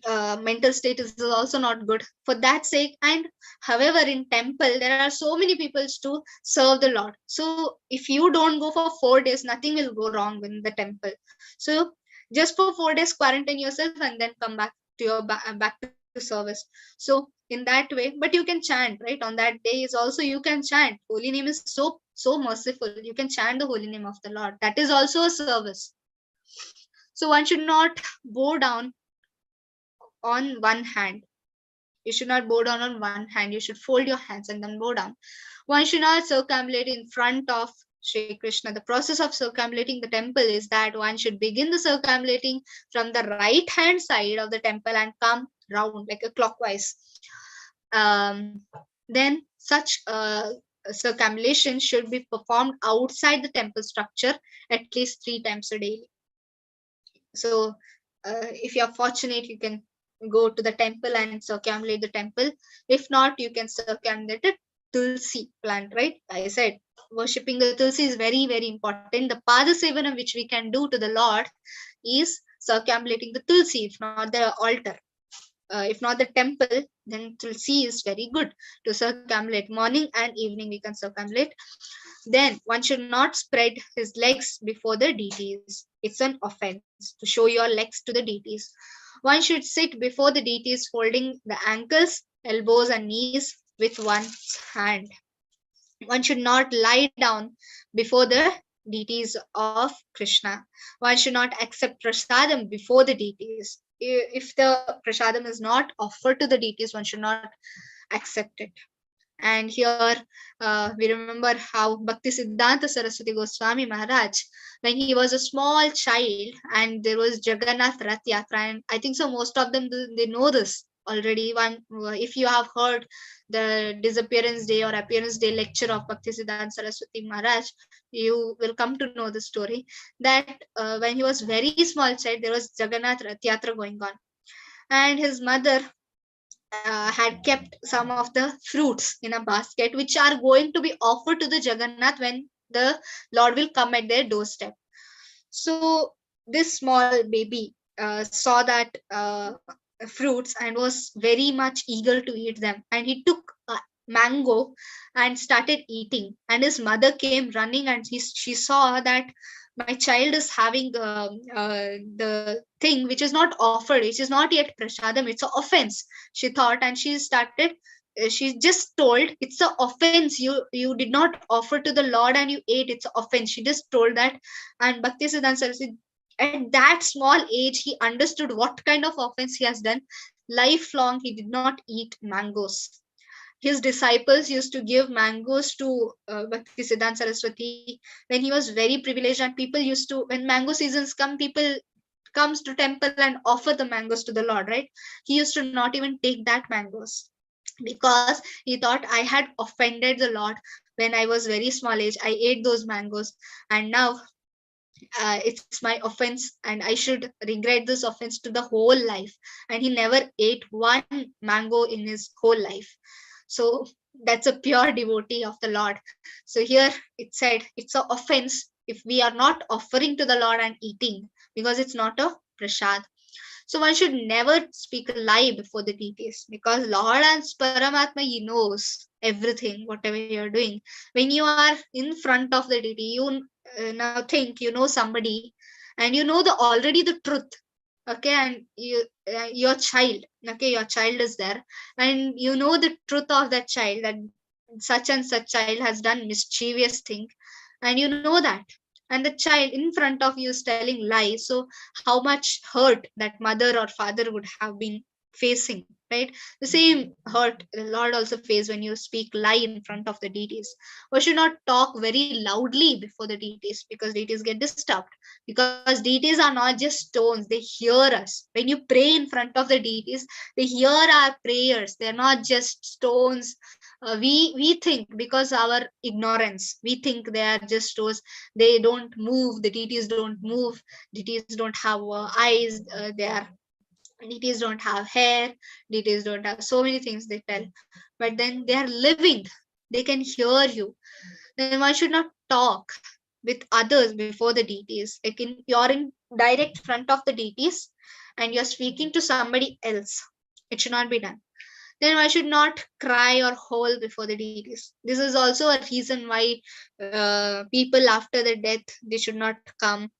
mental state is also not good for that sake. And however, in temple there are so many people to serve the Lord. So if you don't go for 4 days, nothing will go wrong in the temple. So just for 4 days quarantine yourself, and then come back to your back to service. So in that way, but you can chant, right? On that day is also you can chant. Holy name is so merciful, you can chant the holy name of the Lord. That is also a service. So one should not bow down on one hand. You should not bow down on one hand. You should fold your hands and then bow down. One should not circumambulate in front of Sri Krishna. The process of circumambulating the temple is that one should begin the circumambulating from the right hand side of the temple and come round like a clockwise. Then such circumambulation should be performed outside the temple structure at least 3 times a day. So if you are fortunate, you can go to the temple and circumambulate the temple. If not, you can circumambulate a Tulsi plant, right? I said worshipping the Tulsi is very, very important. The Pada Sevana which we can do to the Lord is circumambulating the Tulsi, if not the altar. If not the temple, then Tulsi is very good to circumambulate. Morning and evening we can circumambulate. Then one should not spread his legs before the deities. It's an offense to show your legs to the deities. One should sit before the deities holding the ankles, elbows and knees with one's hand. One should not lie down before the deities of Krishna. One should not accept prasadam before the deities. If the prasadam is not offered to the deities, one should not accept it. And here we remember how Bhakti Siddhanta Saraswati Goswami Maharaj, when he was a small child, and there was Jagannath Rath Yatra, and I think so most of them, they know this already. If you have heard the disappearance day or appearance day lecture of Bhakti Siddhanta Saraswati Maharaj, you will come to know the story that when he was very small child, there was Jagannath Rath Yatra going on, and his mother had kept some of the fruits in a basket, which are going to be offered to the Jagannath when the Lord will come at their doorstep. So this small baby saw that fruits and was very much eager to eat them, and he took a mango and started eating. And his mother came running, and she saw that my child is having the thing which is not offered, which is not yet prasadam, it's an offense, she thought. And she started, she just told, it's an offense, you did not offer to the Lord and you ate, it's an offense, she just told that. And Bhakti Siddhanta Saraswati At that small age, he understood what kind of offense he has done. Lifelong, he did not eat mangoes. His disciples used to give mangoes to Bhaktisiddhanta Saraswati when he was very privileged, and people used to, when mango seasons come, people comes to temple and offer the mangoes to the Lord, right? He used to not even take that mangoes because he thought, I had offended the Lord when I was very small age. I ate those mangoes, and now it's my offense, and I should regret this offense to the whole life. And he never ate one mango in his whole life. So that's a pure devotee of the Lord. So here it said it's an offense if we are not offering to the Lord and eating, because it's not a prasad. So one should never speak a lie before the deities, because Lord and Paramatma, he knows everything, whatever you're doing. When you are in front of the deity, you now think you know somebody, and you know the already the truth. Okay, and your child, okay, your child is there, and you know the truth of that child, that such and such child has done mischievous thing, and you know that, and the child in front of you is telling lies. So how much hurt that mother or father would have been facing, right? The same hurt the Lord also faced when you speak lie in front of the deities. Or should not talk very loudly before the deities, because deities get disturbed. Because deities are not just stones, they hear us. When you pray in front of the deities, they hear our prayers. They're not just stones. We think, because our ignorance, we think they are just stones. They don't move, the deities don't move, deities don't have eyes, they are, deities don't have hair, deities don't have so many things they tell. But then they are living, they can hear you. Then one should not talk with others before the deities. Like you're in direct front of the deities and you're speaking to somebody else, it should not be done. Then one should not cry or howl before the deities. This is also a reason why people after the death, they should not come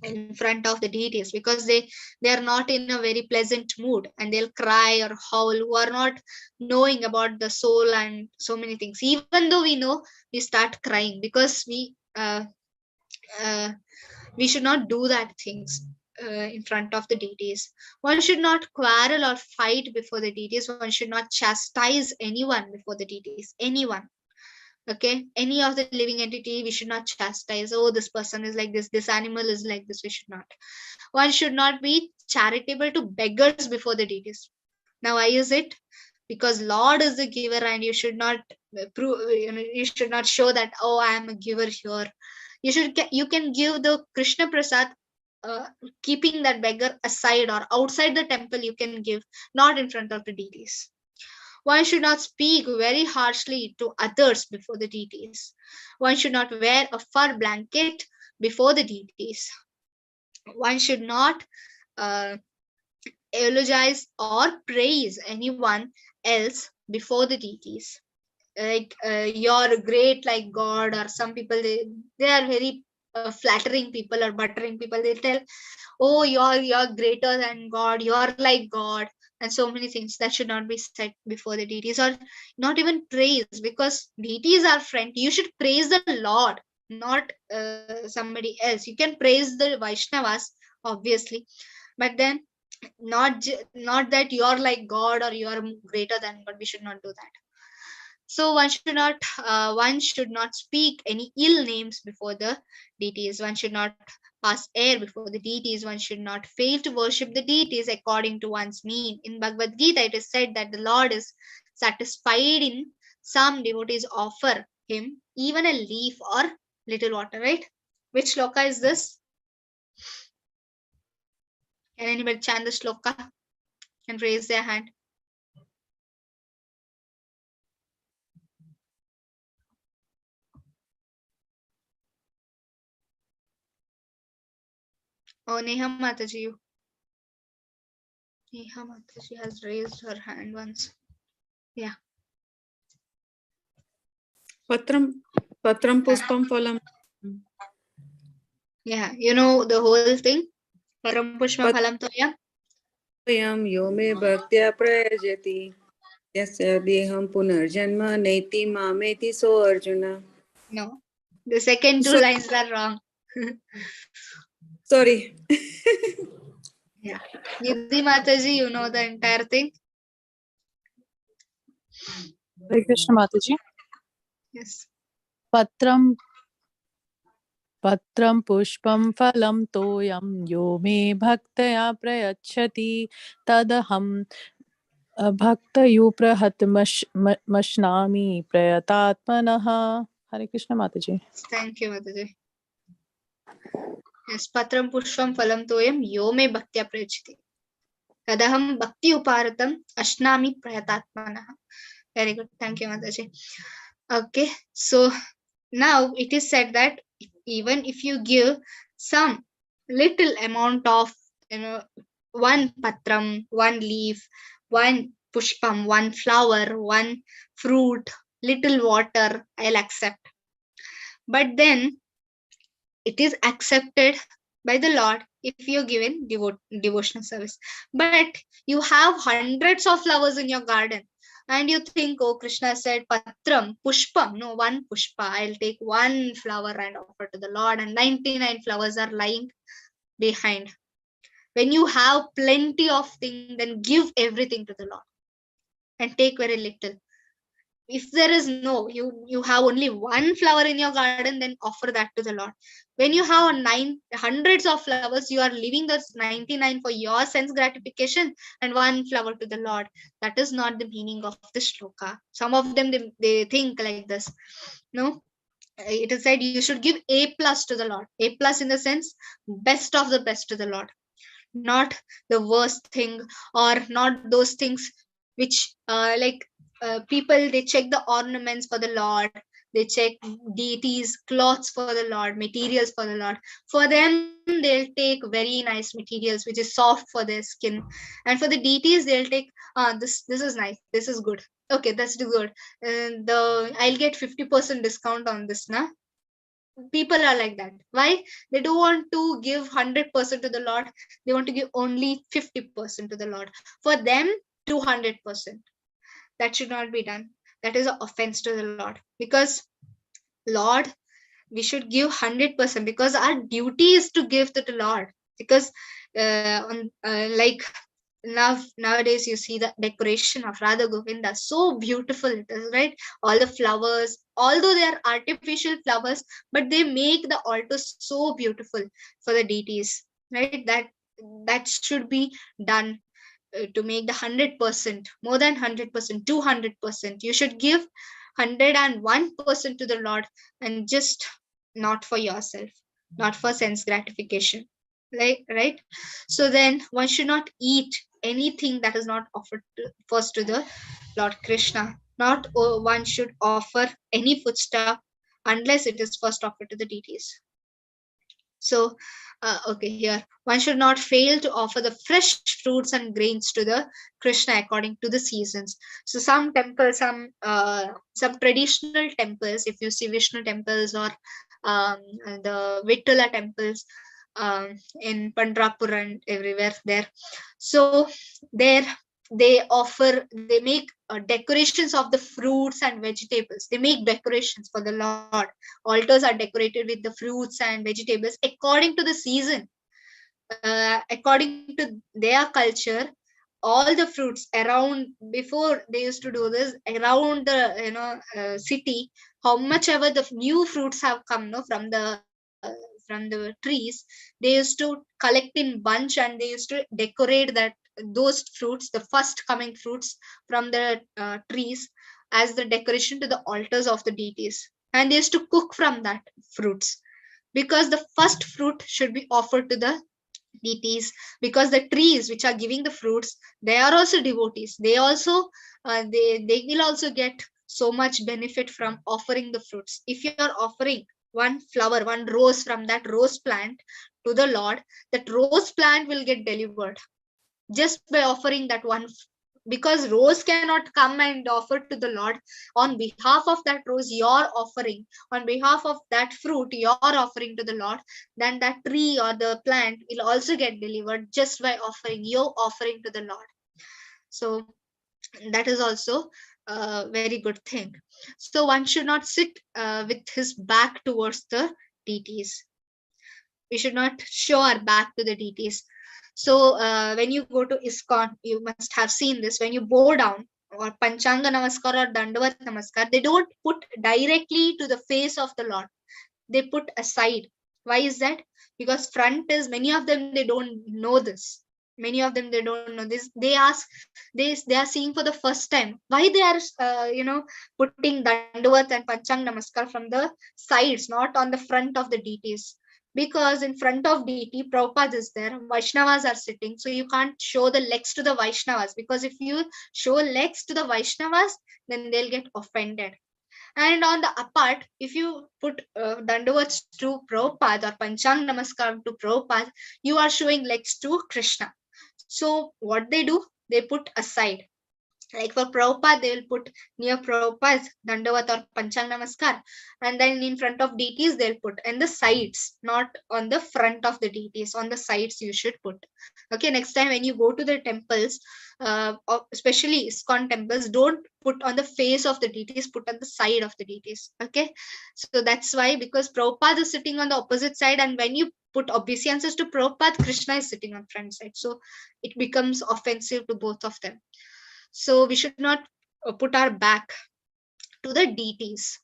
in front of the deities, because they are not in a very pleasant mood, and they'll cry or howl, who are not knowing about the soul and so many things. Even though we know, we start crying because uh, we should not do that things in front of the deities. One should not quarrel or fight before the deities. One should not chastise anyone before the deities. Anyone. Okay, any of the living entity, we should not chastise. Oh, this person is like this animal is like this. We should not. One should not be charitable to beggars before the deities. Now why is it? Because Lord is the giver, and you should not prove, you should not show that, oh, I am a giver here. You can give the Krishna Prasad, uh, keeping that beggar aside or outside the temple. You can give, not in front of the deities. One should not speak very harshly to others before the deities. One should not wear a fur blanket before the deities. One should not uh, eulogize or praise anyone else before the deities. Like you're great like God, or some people, they are very flattering people or buttering people. They tell, oh, you're greater than God, you're like God, and so many things that should not be said before the deities. Or not even praise, because deities are friend. You should praise the Lord, not somebody else. You can praise the Vaishnavas, obviously, but then not that you're like God or you're greater than God. We should not do that. So one should not speak any ill names before the deities. One should not pass air before the deities. One should not fail to worship the deities according to one's need. In Bhagavad Gita, it is said that the Lord is satisfied in some devotees offer him even a leaf or little water, right? Which shloka is this? Can anybody chant the shloka and raise their hand? Oh, Neha Mataji. Neha Mataji has raised her hand once. Yeah. Patram puspam phalam. Yeah, you know the whole thing. Param pushpam phalam toyam. Yam yo me bhaktya prayajati. Yasya deham punarjanma neti mameti so Arjuna. No, the second two So- lines are wrong. Sorry. Yeah. Nidhi Mataji, you know the entire thing? Hare Krishna Mataji. Yes. Patram pushpam phalam toyam yo me bhaktaya prayachati tadaham bhaktayu mashnami prayatatmanaha. Hare Krishna Mataji. Thank you, Mataji. Yes. Patram pushpam phalam toyam yo me bhaktya prayachati. Tadaham bhakti uparatam ashnami prayatatmanaha. Very good. Thank you, Mataji. Okay. So now it is said that even if you give some little amount of, one patram, one leaf, one pushpam, one flower, one fruit, little water, I'll accept. But then it is accepted by the Lord if you're given devotional service. But you have hundreds of flowers in your garden and you think, oh, Krishna said patram, pushpam. No, one pushpa. I'll take one flower and offer to the Lord, and 99 flowers are lying behind. When you have plenty of things, then give everything to the Lord and take very little. If there is no, you have only one flower in your garden, then offer that to the Lord. When you have hundreds of flowers, you are leaving those 99 for your sense gratification and one flower to the Lord. That is not the meaning of the shloka. Some of them, they think like this. No, it is said you should give A plus to the Lord. A plus in the sense best of the best to the Lord, not the worst thing, or not those things which people, they check the ornaments for the Lord, they check deities clothes for the Lord, materials for the Lord. For them, they'll take very nice materials which is soft for their skin, and for the deities they'll take, this is nice, this is good, okay, that's good, I'll get 50% discount on this na. People are like that. Why? They don't want to give 100% to the Lord, they want to give only 50% to the Lord. For them, 200%. That should not be done. That is an offense to the Lord, because Lord, we should give 100%, because our duty is to give to the Lord. Because like nowadays you see the decoration of Radha Govinda, so beautiful it is, right? All the flowers, although they are artificial flowers, but they make the altar so beautiful for the deities, right? That should be done, to make the 100%, more than 100%, 200%. You should give 101% to the Lord, and just not for yourself, not for sense gratification, right? So then one should not eat anything that is not offered first to the Lord Krishna. Not one should offer any foodstuff unless it is first offered to the deities. So, okay, here one should not fail to offer the fresh fruits and grains to the Krishna according to the seasons. So, some temples, some traditional temples, if you see Vishnu temples or the Vittala temples in Pandrapur and everywhere there. So, there they make decorations of the fruits and vegetables. They make decorations for the Lord. Altars are decorated with the fruits and vegetables according to the season. According to their culture, all the fruits around, before they used to do this, around the city, how much ever the new fruits have come, no, from the trees, they used to collect in bunch and they used to decorate those fruits, the first coming fruits from the trees, as the decoration to the altars of the deities, and they used to cook from that fruits, because the first fruit should be offered to the deities, because the trees which are giving the fruits, they are also devotees. They also they will also get so much benefit from offering the fruits. If you are offering one flower, one rose from that rose plant to the Lord, that rose plant will get delivered just by offering that one, because rose cannot come and offer to the Lord. On behalf of that rose you're offering, on behalf of that fruit you're offering to the Lord, then that tree or the plant will also get delivered just by offering, you're offering to the Lord. So that is also a very good thing. So one should not sit with his back towards the deities. we should not show our back to the deities. So when you go to ISKCON, you must have seen this. When you bow down, or Panchanga Namaskar or Dandavat Namaskar, they don't put directly to the face of the Lord. They put aside. Why is that? Because front is, many of them, they don't know this. Many of them, they don't know this. They ask, they are seeing for the first time why they are putting Dandavat and Panchang Namaskar from the sides, not on the front of the deities. Because in front of deity, Prabhupada is there, Vaishnavas are sitting, so you can't show the legs to the Vaishnavas, because if you show legs to the Vaishnavas, then they'll get offended. And on the apart, if you put Dandavats to Prabhupada or Panchang Namaskar to Prabhupada, you are showing legs to Krishna. So what they do, they put aside. Like for Prabhupada, they will put near Prabhupada Dandavat or Panchang Namaskar, and then in front of deities they'll put, and the sides, not on the front of the deities, on the sides you should put. Okay, next time when you go to the temples, especially ISKCON temples, don't put on the face of the deities, put on the side of the deities. Okay, so that's why, because Prabhupada is sitting on the opposite side, and when you put obeisances to Prabhupada, Krishna is sitting on front side, so it becomes offensive to both of them. So we should not put our back to the deities.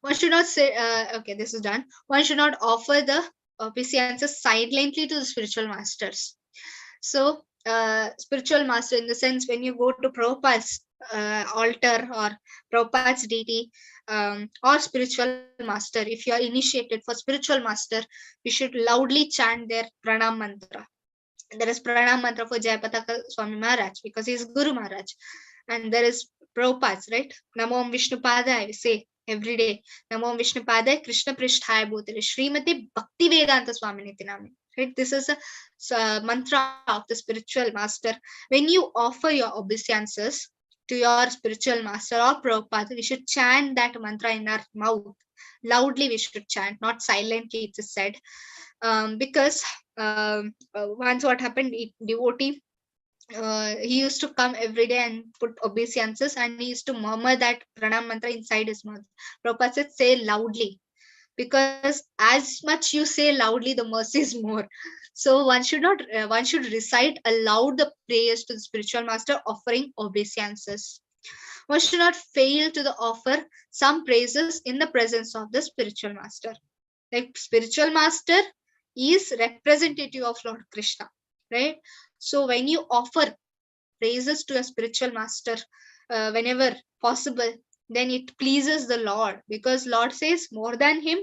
One should not say, okay, this is done. One should not offer the obeisances silently to the spiritual masters. So spiritual master, in the sense, when you go to Prabhupada's altar or Prabhupada's deity, or spiritual master, if you are initiated for spiritual master, you should loudly chant their pranam mantra. There is pranam mantra for Jayapataka Swami Maharaj, because he is Guru Maharaj. And there is Prabhupada's, right? Namo Vishnu Padaya, we say every day. Namo Vishnu Padaya, Krishna Prishthaya Bhutale, Srimati Bhakti Vedanta Swaminiti Nami. Right? This is a mantra of the spiritual master. When you offer your obeisances to your spiritual master or Prabhupada, we should chant that mantra in our mouth. Loudly we should chant, not silently, it is said. Because once what happened, devotee, he used to come every day and put obeisances, and he used to murmur that pranam mantra inside his mouth. Prabhupada said, say loudly, because as much you say loudly, the mercy is more. So one should not, one should recite aloud the prayers to the spiritual master, offering obeisances. One should not fail to offer some praises in the presence of the spiritual master. Like spiritual master is representative of Lord Krishna, right? So when you offer praises to a spiritual master whenever possible, then it pleases the Lord, because Lord says more than him,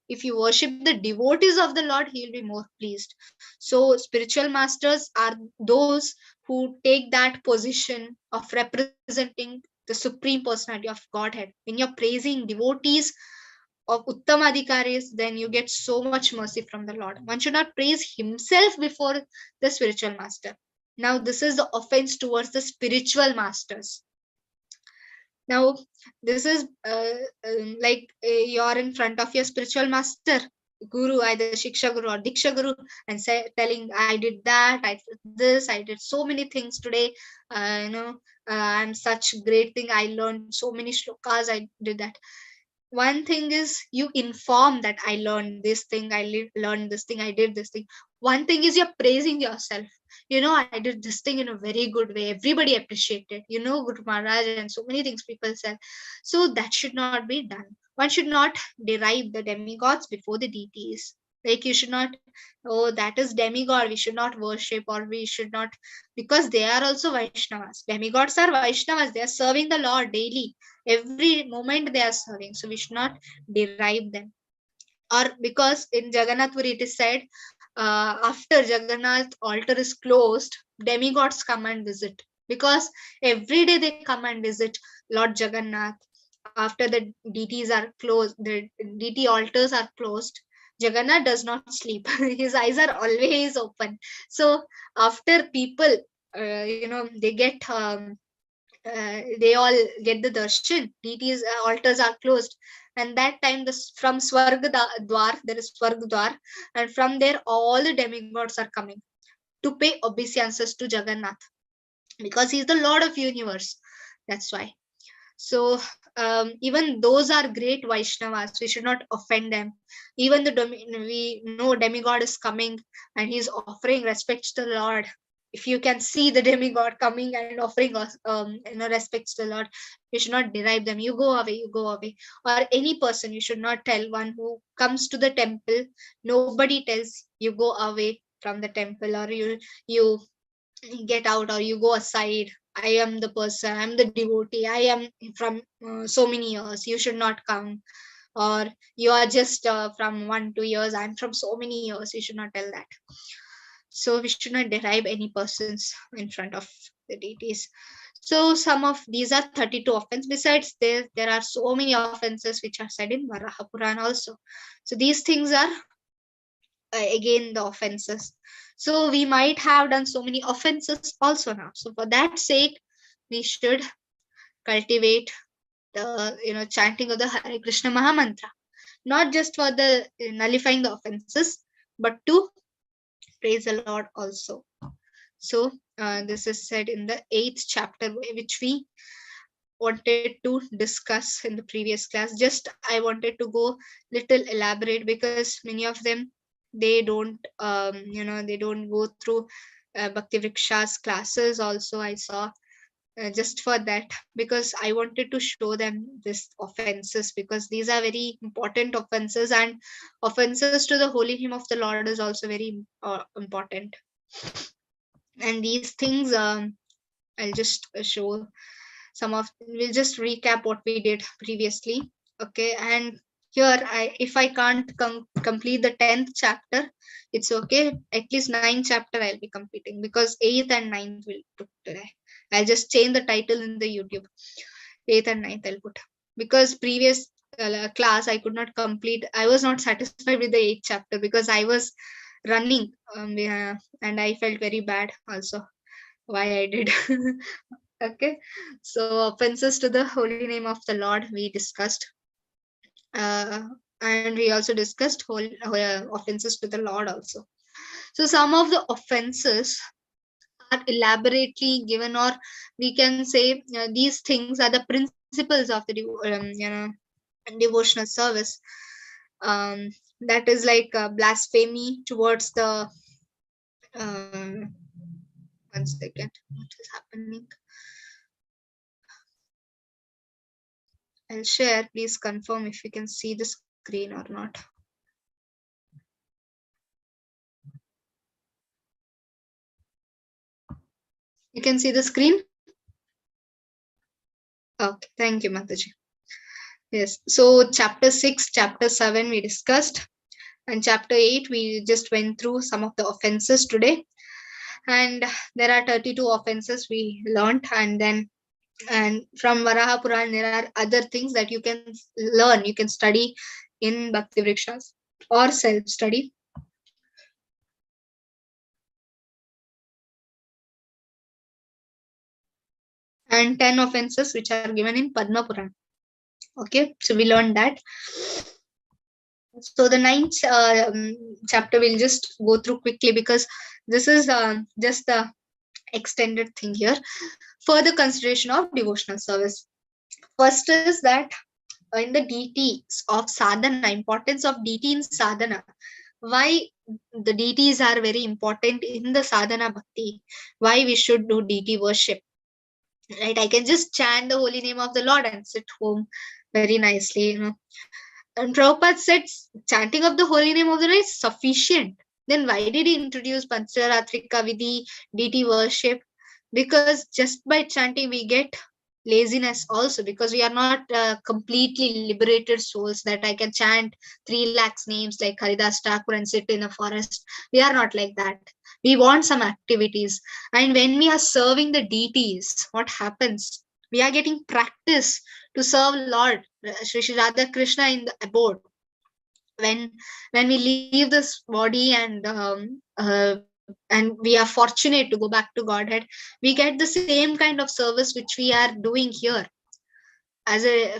if you worship the devotees of the Lord, he will be more pleased. So spiritual masters are those who take that position of representing the supreme personality of Godhead. When you're praising devotees of Uttama Adhikaris, then you get so much mercy from the Lord. One should not praise himself before the spiritual master. Now, this is the offense towards the spiritual masters. Now, this is like you're in front of your spiritual master, Guru, either Shiksha Guru or Diksha Guru, and telling, I did that, I did this, I did so many things today. I'm such great thing. I learned so many shlokas, I did that. One thing is you inform that I learned this thing, I learned this thing, I did this thing. One thing is you're praising yourself. I did this thing in a very good way. Everybody appreciated. Guru Maharaj and so many things people said. So that should not be done. One should not derive the demigods before the deities. Like you should not, oh, that is demigod, we should not worship, or we should not, because they are also Vaishnavas. Demigods are Vaishnavas. They are serving the Lord daily. Every moment they are serving. So we should not derive them. Or because in Jagannath Puri it is said, after Jagannath altar is closed, demigods come and visit, because every day they come and visit Lord Jagannath. After the deities are closed, the deity altars are closed, Jagannath does not sleep. His eyes are always open. So after people, they get they all get the darshan, deities altars are closed, and that time from Swarga Dwar, there is Swarga Dwar, and from there all the demigods are coming to pay obeisances to Jagannath, because he is the Lord of universe. That's why. So even those are great Vaishnavas. We should not offend them. Even we know demigod is coming and he's offering respects to the Lord. If you can see the demigod coming and offering us, respects to the Lord, you should not derive them. You go away, you go away. Or any person, you should not tell. One who comes to the temple, nobody tells you go away from the temple, or you get out, or you go aside. I am the person, I'm the devotee, I am from so many years, you should not come. Or you are just from 1 2 years, I'm from so many years, you should not tell that. So we should not derive any persons in front of the deities. So some of these are 32 offenses. Besides, there are so many offenses which are said in Varaha Purana also. So these things are again the offenses. So we might have done so many offenses also now. So for that sake, we should cultivate the chanting of the Hare Krishna Mahamantra, not just for the nullifying the offenses, but to praise the Lord also. So this is said in the 8th chapter, which we wanted to discuss in the previous class. Just I wanted to go little elaborate, because many of them, they don't they don't go through Bhakti Vriksha's classes also. I saw just for that, because I wanted to show them this offenses, because these are very important offenses, and offenses to the holy name of the Lord is also very important. And these things, I'll just show some of, we'll just recap what we did previously. Okay, and here if I can't complete the 10th chapter, it's okay. At least 9th chapter I'll be completing, because 8th and 9th will put today. I'll just change the title in the YouTube. 8th and 9th I'll put, because previous class I could not complete. I was not satisfied with the 8th chapter, because I was running, and I felt very bad also why I did. Okay, so offenses to the holy name of the Lord we discussed, and we also discussed offenses to the Lord also. So some of the offenses are elaborately given, or we can say these things are the principles of the devotional service. That is like blasphemy towards the one second, what is happening? I'll share. Please confirm if you can see the screen or not. You can see the screen? Okay, thank you, Mataji. Yes, so chapter 6, chapter 7 we discussed, and chapter 8 we just went through some of the offenses today. And there are 32 offenses we learned, and from Varaha Purana there are other things that you can learn, you can study in Bhakti Vrikshas or self-study. And 10 offenses which are given in Padma Purana. Okay, so we learned that. So the 9th chapter we'll just go through quickly, because this is just the extended thing here. Further consideration of devotional service. First is that in the deities of sadhana, importance of deity in sadhana. Why the deities are very important in the sadhana bhakti. Why we should do deity worship. Right, I can just chant the holy name of the Lord and sit home very nicely, And Prabhupada said chanting of the holy name of the Lord is sufficient. Then why did he introduce Pancharatrika Vidhi, deity worship? Because just by chanting we get laziness also, because we are not completely liberated souls that I can chant 3 lakhs names like Haridas Thakur and sit in a forest. We are not like that. We want some activities. And when we are serving the deities, what happens? We are getting practice to serve Lord Shri Radha Krishna in the abode. When we leave this body and we are fortunate to go back to Godhead, we get the same kind of service which we are doing here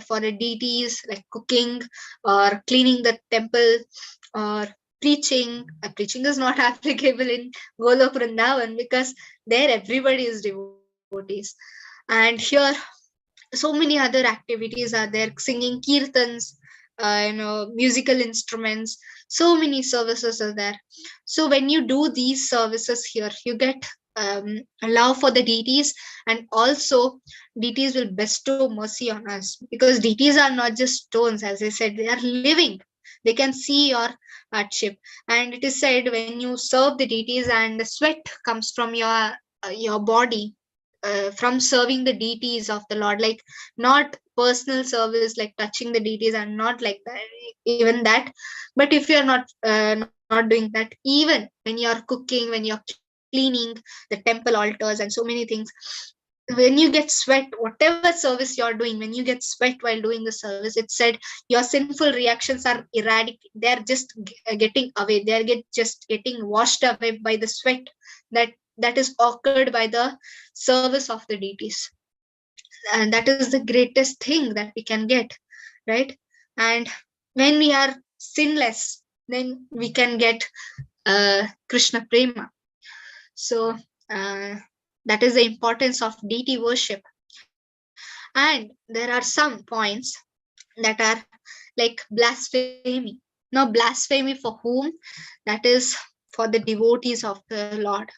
for the deities, like cooking or cleaning the temple or preaching. Preaching is not applicable in Golok Vrindavan, because there everybody is devotees. And here, so so many other activities are there, singing kirtans, musical instruments, so many services are there. So when you do these services here, you get love for the deities, and also deities will bestow mercy on us, because deities are not just stones, as I said, they are living. They can see your hardship. And it is said, when you serve the deities and the sweat comes from your body, from serving the deities of the Lord, like not personal service like touching the deities, and not like that, even that. But if you are not doing that, even when you are cooking, when you are cleaning the temple altars and so many things, when you get sweat, whatever service you are doing, when you get sweat while doing the service, it said your sinful reactions are erratic, they are just getting away, they are just getting washed away by the sweat that is occurred by the service of the deities. And that is the greatest thing that we can get, right? And when we are sinless, then we can get Krishna prema. So that is the importance of deity worship. And there are some points that are like blasphemy. Now, blasphemy for whom? That is for the devotees of the Lord.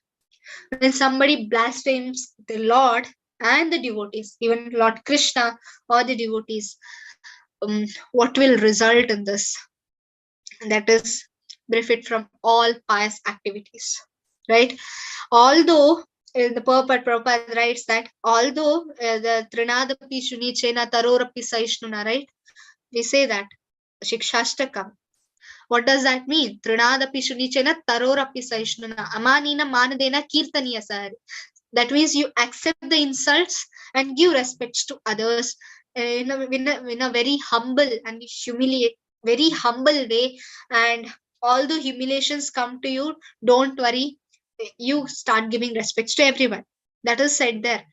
When somebody blasphemes the Lord and the devotees, even Lord Krishna or the devotees, what will result in this? That is benefit from all pious activities, right? Although the Prabhupada writes that although the Trinadapi Shunichena Tarorapi Saishnuna, right? We say that Shikshashtakam. What does that mean? Trinadapi Shunichena Tarorapi Saishnuna Amanina Manadena Kirtaniya Sahari. That means you accept the insults and give respects to others in a very humble and very humble way. And although humiliations come to you, don't worry, you start giving respects to everyone. That is said there.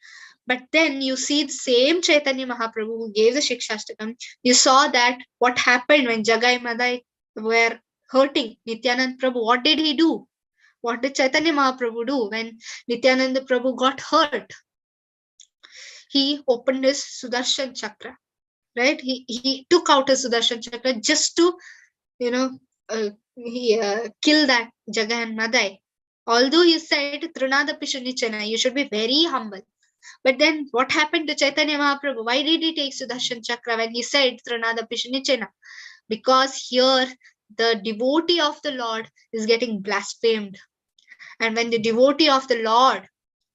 But then you see the same Chaitanya Mahaprabhu who gave the Shikshashtakam. You saw that what happened when Jagai Madai were hurting Nityanand Prabhu. What did he do? What did Chaitanya Mahaprabhu do when Nityananda Prabhu got hurt? He opened his Sudarshan Chakra, right? He took out his Sudarshan Chakra just to, kill that Jagai and Madai. Although he said, Trinada Pishunichana, you should be very humble. But then what happened to Chaitanya Mahaprabhu? Why did he take Sudarshan Chakra when he said Trinada Pishunichana? Because here the devotee of the Lord is getting blasphemed. And when the devotee of the Lord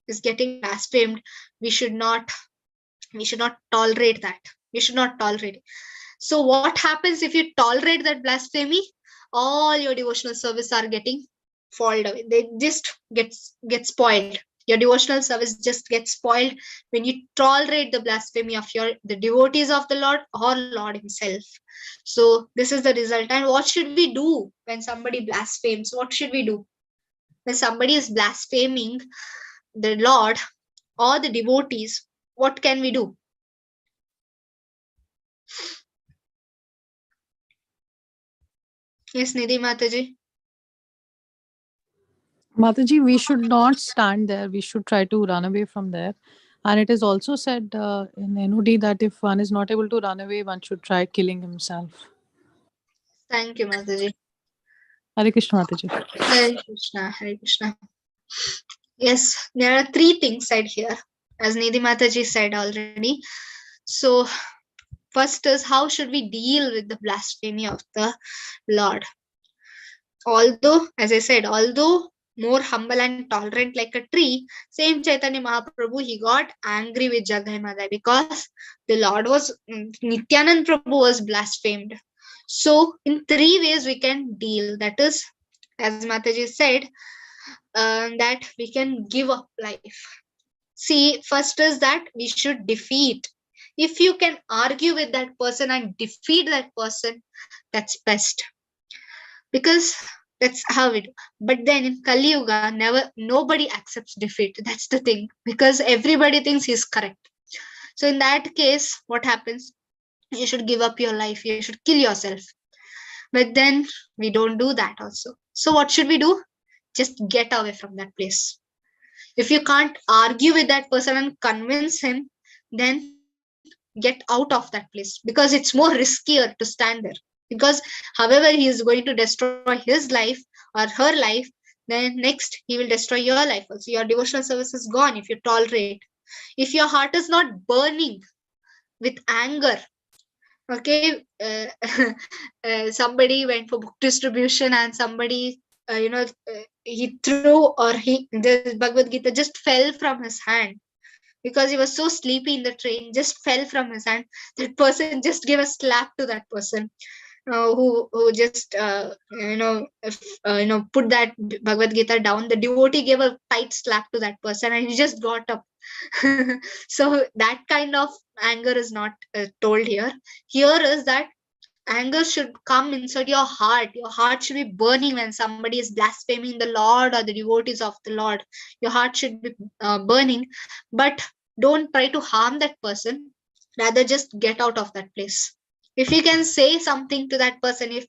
is getting blasphemed, we should not tolerate that. We should not tolerate it. So what happens if you tolerate that blasphemy? All your devotional service are getting foiled away. They just get spoiled. Your devotional service just gets spoiled when you tolerate the blasphemy of the devotees of the Lord or Lord himself. So this is the result. And what should we do when somebody blasphemes? What should we do? When somebody is blaspheming the Lord or the devotees, what can we do? Yes, Nidhi Mataji. Mataji, we should not stand there. We should try to run away from there. And it is also said in NOD that if one is not able to run away, one should try killing himself. Thank you, Mataji. Hare Krishna, Mataji. Hare Krishna, Hare Krishna. Yes, there are three things said here, as Nidhi Mataji said already. So, first is, how should we deal with the blasphemy of the Lord? Although, as I said, although more humble and tolerant like a tree, same Chaitanya Mahaprabhu, he got angry with Jagai Madai because the Lord was, Nityanand Prabhu was blasphemed. So, in three ways we can deal. That is, as Mataji said, that we can give up life. See, first is that we should defeat. If you can argue with that person and defeat that person, that's best. Because that's how it. But then in Kali Yuga, nobody accepts defeat. That's the thing. Because everybody thinks he's correct. So in that case, what happens? You should give up your life. You should kill yourself. But then we don't do that also. So what should we do? Just get away from that place. If you can't argue with that person and convince him, then get out of that place, because it's more riskier to stand there. Because however he is going to destroy his life or her life, then next he will destroy your life also. Your devotional service is gone if you tolerate. If your heart is not burning with anger, okay, somebody went for book distribution and somebody he threw, or the Bhagavad Gita just fell from his hand because he was so sleepy in the train, just fell from his hand. That person just gave a slap to that person, who just put that Bhagavad Gita down. The devotee gave a tight slap to that person and he just got up. So that kind of anger is not told here. Here is that anger should come inside your heart. Your heart should be burning when somebody is blaspheming the Lord or the devotees of the Lord. Your heart should be burning, but don't try to harm that person. Rather, just get out of that place. If you can say something to that person, if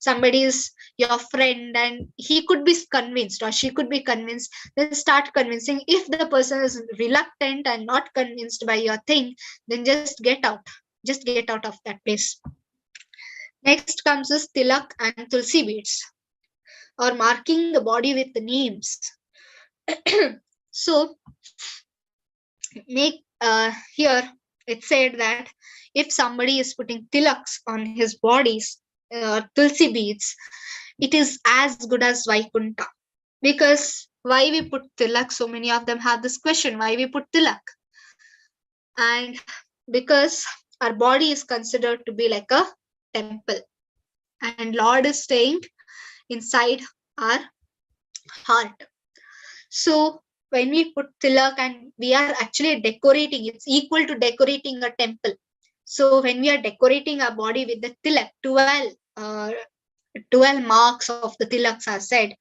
somebody is your friend and he could be convinced or she could be convinced, then start convincing. If the person is reluctant and not convinced by your thing, then just get out. Just get out of that place. Next comes is Tilak and Tulsi beads, or marking the body with the names. So, here it said that if somebody is putting tilaks on his bodies, Tulsi beads, it is as good as Vaikuntha. Because why we put tilak? So many of them have this question: why we put tilak? And because our body is considered to be like a temple, and Lord is staying inside our heart. So when we put tilak and we are actually decorating, it's equal to decorating a temple. So when we are decorating our body with the tilak, 12 marks of the tilaks are said,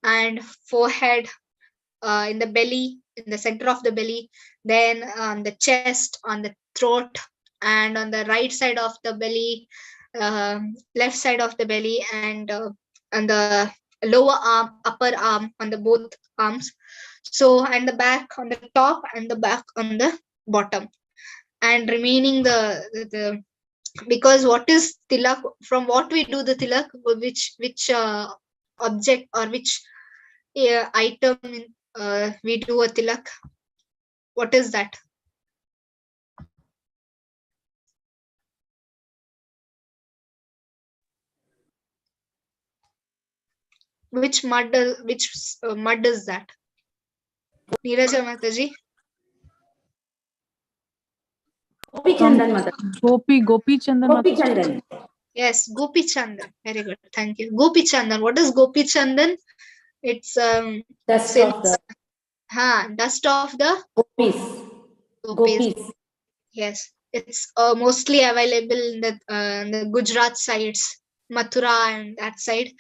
and forehead, in the belly, in the center of the belly, then on the chest, on the throat, and on the right side of the belly, left side of the belly, and on the lower arm, upper arm, on the both arms. So, and the back on the top and the back on the bottom, and remaining the because what is tilak? From what we do the tilak? Which object or which item we do a tilak? What is that? Which mud is that? Neeraja Mataji? Gopichandan, Mother. Gopichandan. Gopichandan. Yes, Gopichandan. Very good. Thank you. Gopichandan. What is Gopichandan? It's Dust of the dust of the gopis. Gopis. Yes, it's mostly available in the Gujarat sides, Mathura and that side,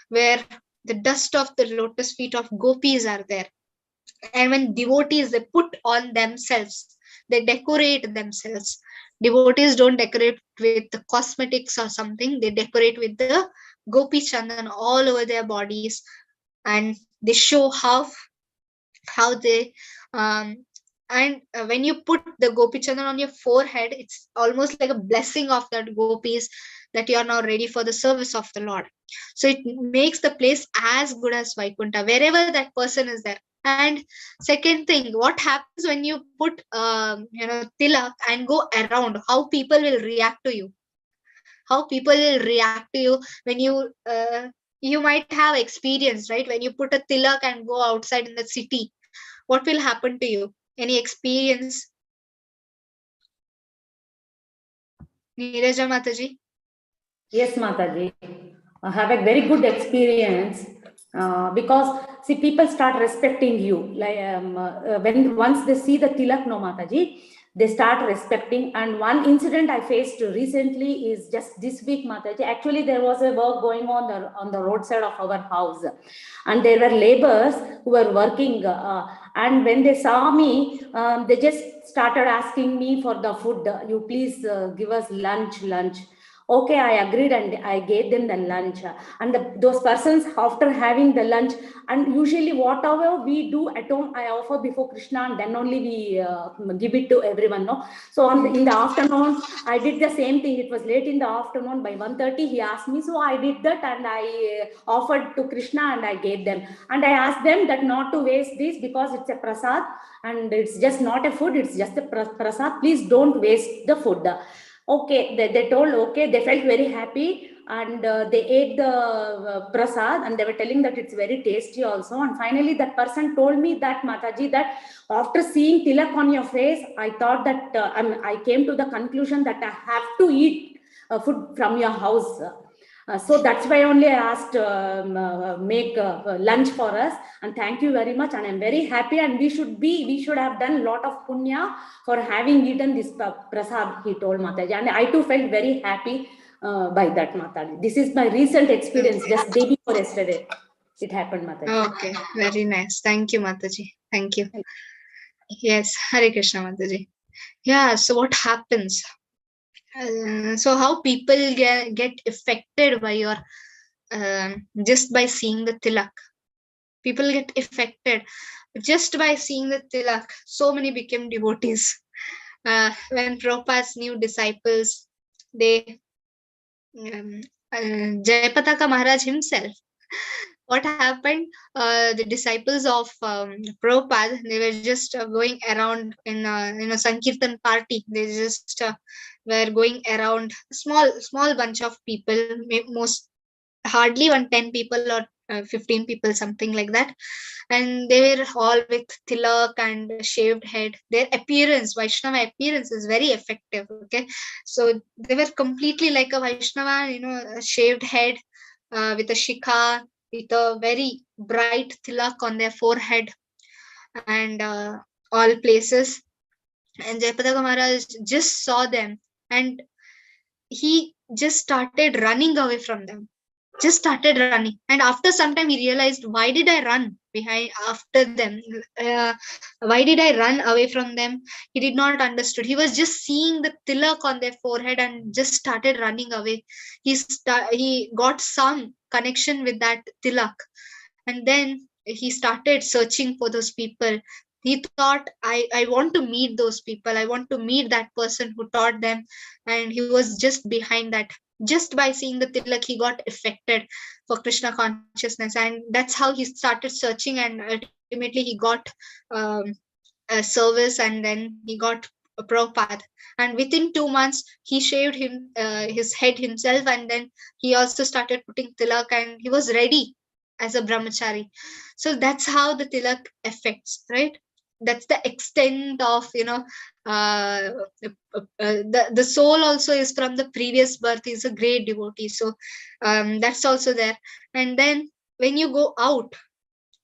where the dust of the lotus feet of gopis are there. And when devotees, they put on themselves, they decorate themselves. Devotees don't decorate with the cosmetics or something, they decorate with the Gopichandan all over their bodies, and they show how they and when you put the Gopichandan on your forehead, it's almost like a blessing of that gopis that you are now ready for the service of the Lord. So it makes the place as good as Vaikuntha wherever that person is there. And second thing, what happens when you put tilak and go around, how people will react to you, how people will react to you when you might have experience, right? When you put a tilak and go outside in the city, what will happen to you? Any experience? Neeraja Mataji? Yes, Mataji. I have a very good experience because see, people start respecting you. Like when once they see the tilak, no Mataji, they start respecting. And one incident I faced recently is just this week, Mataji. Actually, there was a work going on the roadside of our house, and there were laborers who were working. And when they saw me, they just started asking me for the food. You please give us lunch. Okay, I agreed and I gave them the lunch. And those persons, after having the lunch, and usually whatever we do at home, I offer before Krishna and then only we give it to everyone. No? So in the afternoon, I did the same thing. It was late in the afternoon. By 1:30, he asked me. So I did that and I offered to Krishna and I gave them. And I asked them that not to waste this because it's a prasad and it's just not a food. It's just a prasad. Please don't waste the food. Okay, they told okay, they felt very happy and they ate the prasad and they were telling that it's very tasty also. And finally that person told me that, Mataji, that after seeing tilak on your face, I thought that I came to the conclusion that I have to eat food from your house. So that's why only I asked make lunch for us, and thank you very much, and I'm very happy, and we should have done a lot of punya for having eaten this prasad, he told Mataji, and I too felt very happy by that, Mataji. This is my recent experience, just day before yesterday it happened, Mataji. Okay, very nice. Thank you, Mataji. Thank you. Yes, Hare Krishna, Mataji. Yeah, so what happens? So how people get affected by your just by seeing the tilak. People get affected just by seeing the tilak. So many became devotees. When Prabhupada's new disciples, they Jayapataka Maharaj himself, what happened? The disciples of Prabhupada, they were just going around in Sankirtan party. They just were going around, small bunch of people, most hardly 10 people or 15 people, something like that, and they were all with tilak and shaved head. Their appearance, Vaishnava appearance, is very effective. Okay, so they were completely like a Vaishnava, a shaved head with a shikha, with a very bright tilak on their forehead and all places. And Jayapataka Maharaj just saw them and he just started running away from them. Just started running. And after some time, he realized, why did I run behind after them? Why did I run away from them? He did not understood. He was just seeing the tilak on their forehead and just started running away. He got some connection with that tilak. And then he started searching for those people. He thought, I want to meet those people. I want to meet that person who taught them. And he was just behind that. Just by seeing the tilak, he got affected for Krishna consciousness. And that's how he started searching. And ultimately, he got a service and then he got a Prabhupada. And within 2 months, he shaved his head himself. And then he also started putting tilak and he was ready as a brahmachari. So that's how the tilak affects, right? That's the extent of the soul also is from the previous birth, is a great devotee. So that's also there. And then when you go out,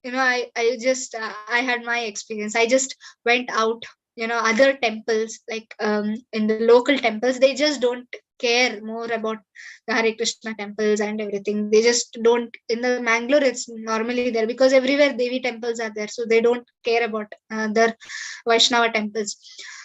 I just I had my experience. I just went out, other temples, like in the local temples, they just don't care more about the Hare Krishna temples and everything. They just don't. In the Mangalore, it's normally there because everywhere Devi temples are there, so they don't care about other Vaishnava temples.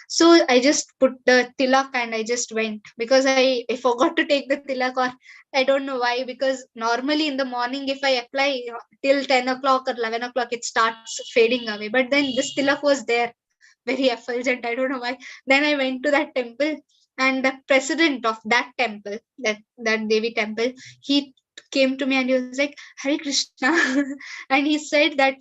So I just put the tilak and I just went because I forgot to take the tilak, or I don't know why, because normally in the morning if I apply till 10 o'clock or 11 o'clock, it starts fading away. But then this tilak was there, very effulgent. I don't know why. Then I went to that temple, and the president of that temple, that Devi temple, he came to me and he was like, Hare Krishna. And he said that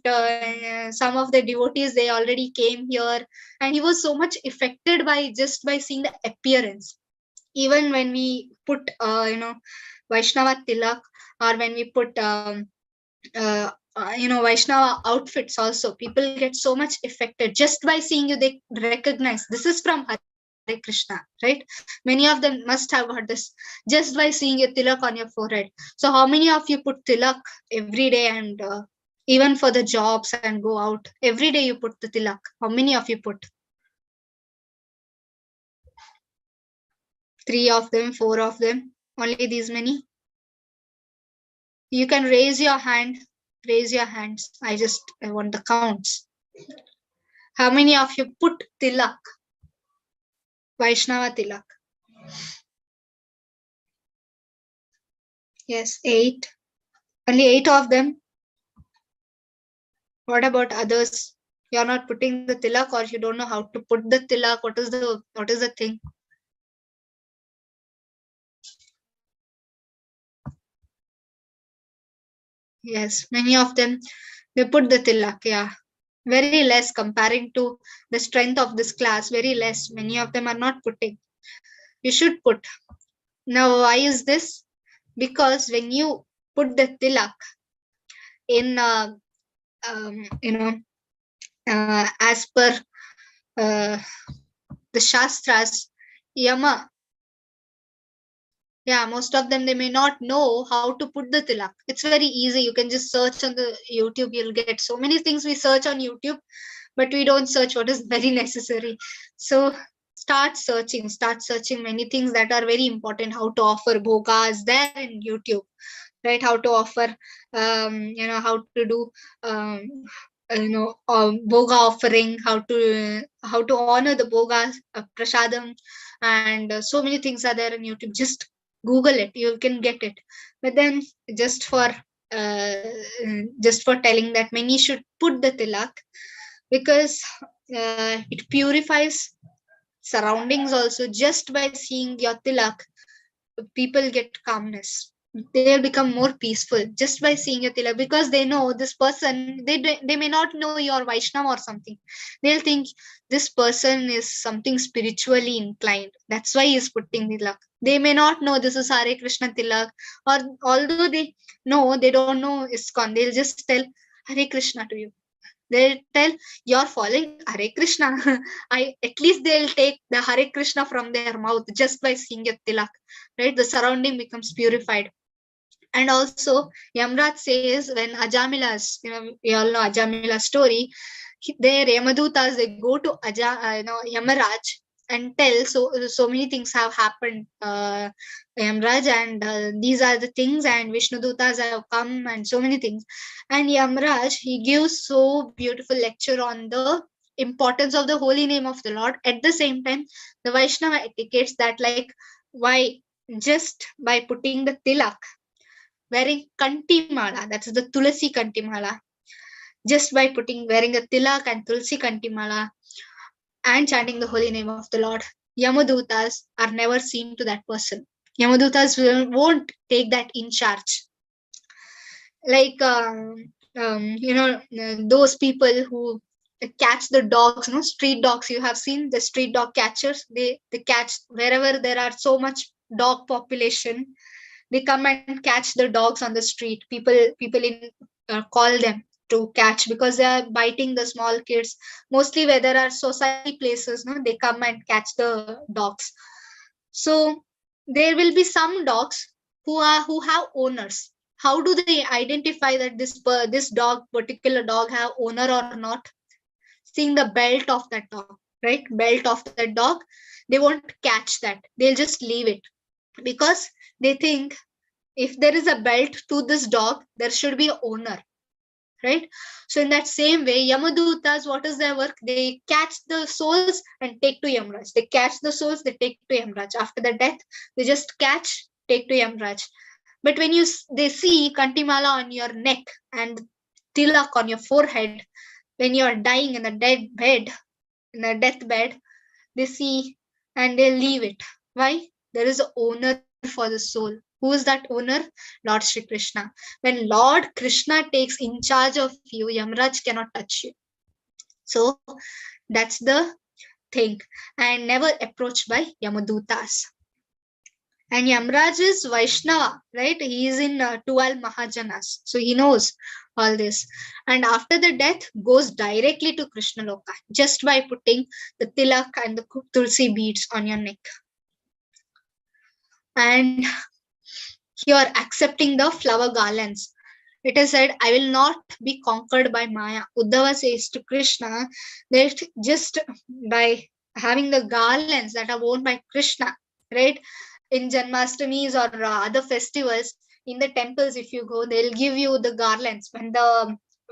some of the devotees, they already came here. And he was so much affected by just by seeing the appearance. Even when we put Vaishnava tilak, or when we put Vaishnava outfits also, people get so much affected just by seeing you. They recognize this is from Hare Krishna, right? Many of them must have got this just by seeing your tilak on your forehead. So how many of you put tilak every day, and even for the jobs and go out every day you put the tilak? How many of you put? 3 of them, 4 of them, only these many? You can raise your hand. Raise your hands. I want the counts. How many of you put tilak? Vaishnava tilak. Yes, 8. Only 8 of them. What about others? You're not putting the tilak, or you don't know how to put the tilak. What is the thing? Yes, many of them, they put the tilak. Yeah, very less comparing to the strength of this class. Very less. Many of them are not putting. You should put. Now, why is this? Because when you put the tilak in, you know, as per the shastras, yama, yeah, most of them, they may not know how to put the tilak. It's very easy. You can just search on the YouTube. You'll get so many things we search on YouTube, but we don't search what is very necessary. So start searching many things that are very important. How to offer bhogas there in YouTube, right? How to offer, how to do, bhoga offering, how to honor the bhogas, prasadam, and so many things are there on YouTube. Just Google it, you can get it. But then just for uh, just for telling that many should put the tilak, because it purifies surroundings also. Just by seeing your tilak, people get calmness. They become more peaceful just by seeing a tilak, because they know this person. They may not know you're Vaishnava or something. They'll think this person is something spiritually inclined. That's why he's putting tilak. They may not know this is Hare Krishna tilak, or although they know, they don't know ISKCON. They'll just tell Hare Krishna to you. They'll tell you're following Hare Krishna. At least they'll take the Hare Krishna from their mouth just by seeing a tilak, right? The surrounding becomes purified. And also, Yamraj says when Ajamila's, we all know Ajamila's story, their Yamadutas, they go to Yamaraj and tell, so many things have happened, Yamraj, and these are the things, and Vishnu Dutas have come, and so many things. And Yamraj, he gives so beautiful lecture on the importance of the holy name of the Lord. At the same time, the Vaishnava etiquettes that, like, why just by putting the tilak, wearing kanti mala, that's the Tulsi kanti mala, just by wearing a tilak and Tulsi kanti mala and chanting the holy name of the Lord, Yamadutas are never seen to that person. Yamadutas won't take that in charge. Like, those people who catch the dogs, street dogs. You have seen the street dog catchers. They catch wherever there are so much dog population. They come and catch the dogs on the street. People in call them to catch, because they are biting the small kids. Mostly where there are society places, they come and catch the dogs. So there will be some dogs who have owners. How do they identify that this particular dog have owner or not? Seeing the belt of that dog, right? Belt of that dog, they won't catch that. They'll just leave it, because they think if there is a belt to this dog, there should be an owner, right? So in that same way, Yamadutas, what is their work? They catch the souls and take to Yamraj. They catch the souls, they take to Yamraj. After the death, they just catch, take to Yamraj. But when they see Kantimala on your neck and tilak on your forehead, when you are dying in a deathbed, they see and they leave it. Why? There is an owner for the soul. Who is that owner? Lord Shri Krishna. When Lord Krishna takes in charge of you, Yamraj cannot touch you. So that's the thing. And never approached by Yamadutas. And Yamraj is Vaishnava, right? He is in 12 Mahajanas. So he knows all this. And after the death, goes directly to Krishna Loka, just by putting the tilak and the tulsi beads on your neck. And you are accepting the flower garlands. It is said, I will not be conquered by Maya. Uddhava says to Krishna that just by having the garlands that are worn by Krishna, right? In Janmastamis or other festivals, in the temples, if you go, they'll give you the garlands when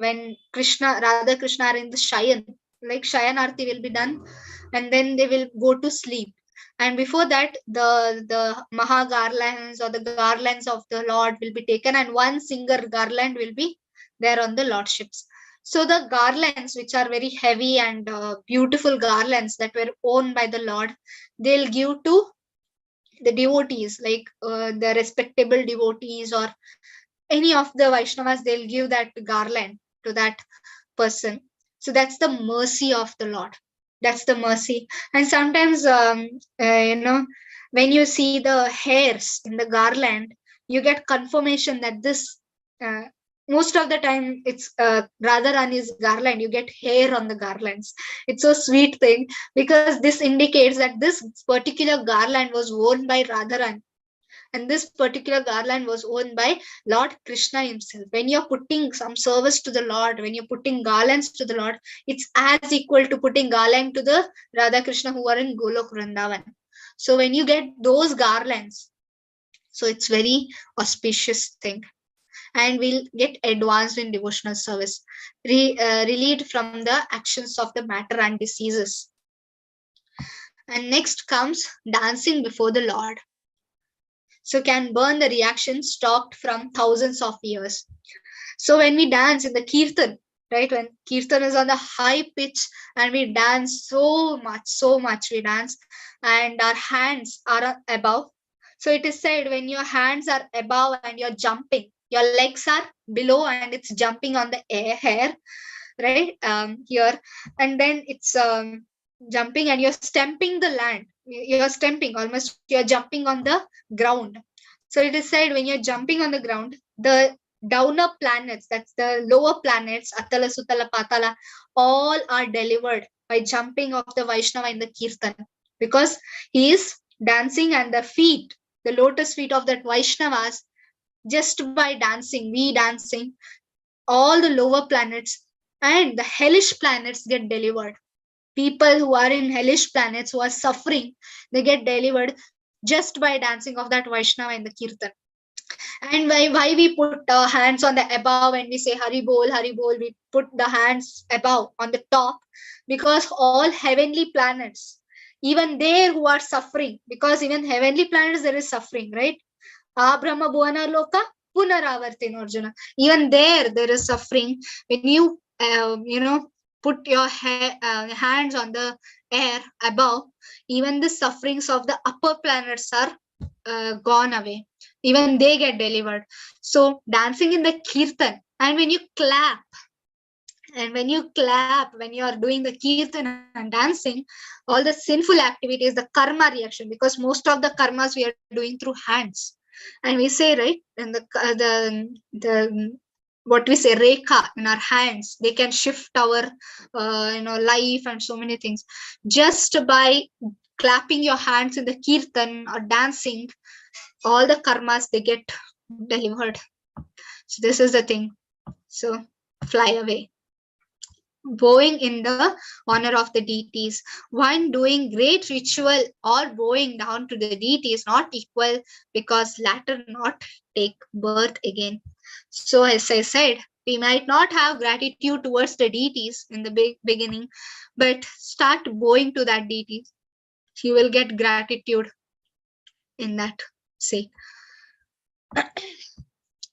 Radha Krishna are in the Shayan, like Shayanarti will be done, and then they will go to sleep. And before that, the Maha garlands or the garlands of the Lord will be taken, and one single garland will be there on the Lordships. So the garlands, which are very heavy and beautiful garlands that were owned by the Lord, they'll give to the devotees, like the respectable devotees or any of the Vaishnavas, they'll give that garland to that person. So that's the mercy of the Lord. That's the mercy. And sometimes, when you see the hairs in the garland, you get confirmation that this, most of the time, it's Radharan is garland. You get hair on the garlands. It's a sweet thing, because this indicates that this particular garland was worn by Radharan, and this particular garland was owned by Lord Krishna himself. When you're putting some service to the Lord, when you're putting garlands to the Lord, it's as equal to putting garland to the Radha Krishna who are in Golok Vrindavan. So when you get those garlands, so it's very auspicious thing. And we'll get advanced in devotional service, relieved from the actions of the matter and diseases. And next comes dancing before the Lord. So can burn the reaction stocked from thousands of years. So when we dance in the kirtan, right, when kirtan is on the high pitch and we dance so much we dance, and our hands are above. So it is said, when your hands are above and you're jumping, your legs are below and it's jumping on the air, right, here, and then it's jumping and you're stamping the land. You're stamping, almost you're jumping on the ground. So it is said, when you're jumping on the ground, the downer planets, that's the lower planets, Atala, Sutala, Patala, all are delivered by jumping of the Vaishnava in the Kirtan, because he is dancing, and the feet, the lotus feet of that Vaishnavas, just by dancing, all the lower planets and the hellish planets get delivered. People who are in hellish planets, who are suffering, they get delivered just by dancing of that Vaishnava in the Kirtan. And why we put hands on the above and we say Hari Bol, we put the hands above on the top, because all heavenly planets, even there who are suffering, because even heavenly planets there is suffering, right? Brahma Bhuana Loka Punaravartin Arjuna. Even there is suffering. When you put your hands on the air above, even the sufferings of the upper planets are gone away. Even they get delivered. So dancing in the kirtan, and when you clap, when you are doing the kirtan and dancing, all the sinful activities, the karma reaction, because most of the karmas we are doing through hands. And we say, right, and the what we say, rekha in our hands, they can shift our life and so many things. Just by clapping your hands in the kirtan or dancing, all the karmas, they get delivered. So this is the thing. So fly away. Bowing in the honor of the deities. One doing great ritual or bowing down to the deity is not equal, because latter not take birth again. So as I said, we might not have gratitude towards the deities in the beginning, but start bowing to that deity. You will get gratitude in that sake.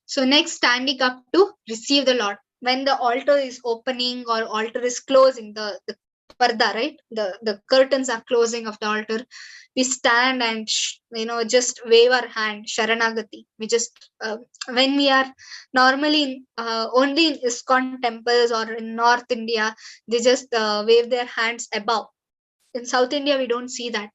So next, standing up to receive the Lord. When the altar is opening or altar is closing, the parda, right? The curtains are closing of the altar. We stand and just wave our hand, Sharanagati. We just when we are normally only in ISKCON temples or in North India, they just wave their hands above. In South India, we don't see that.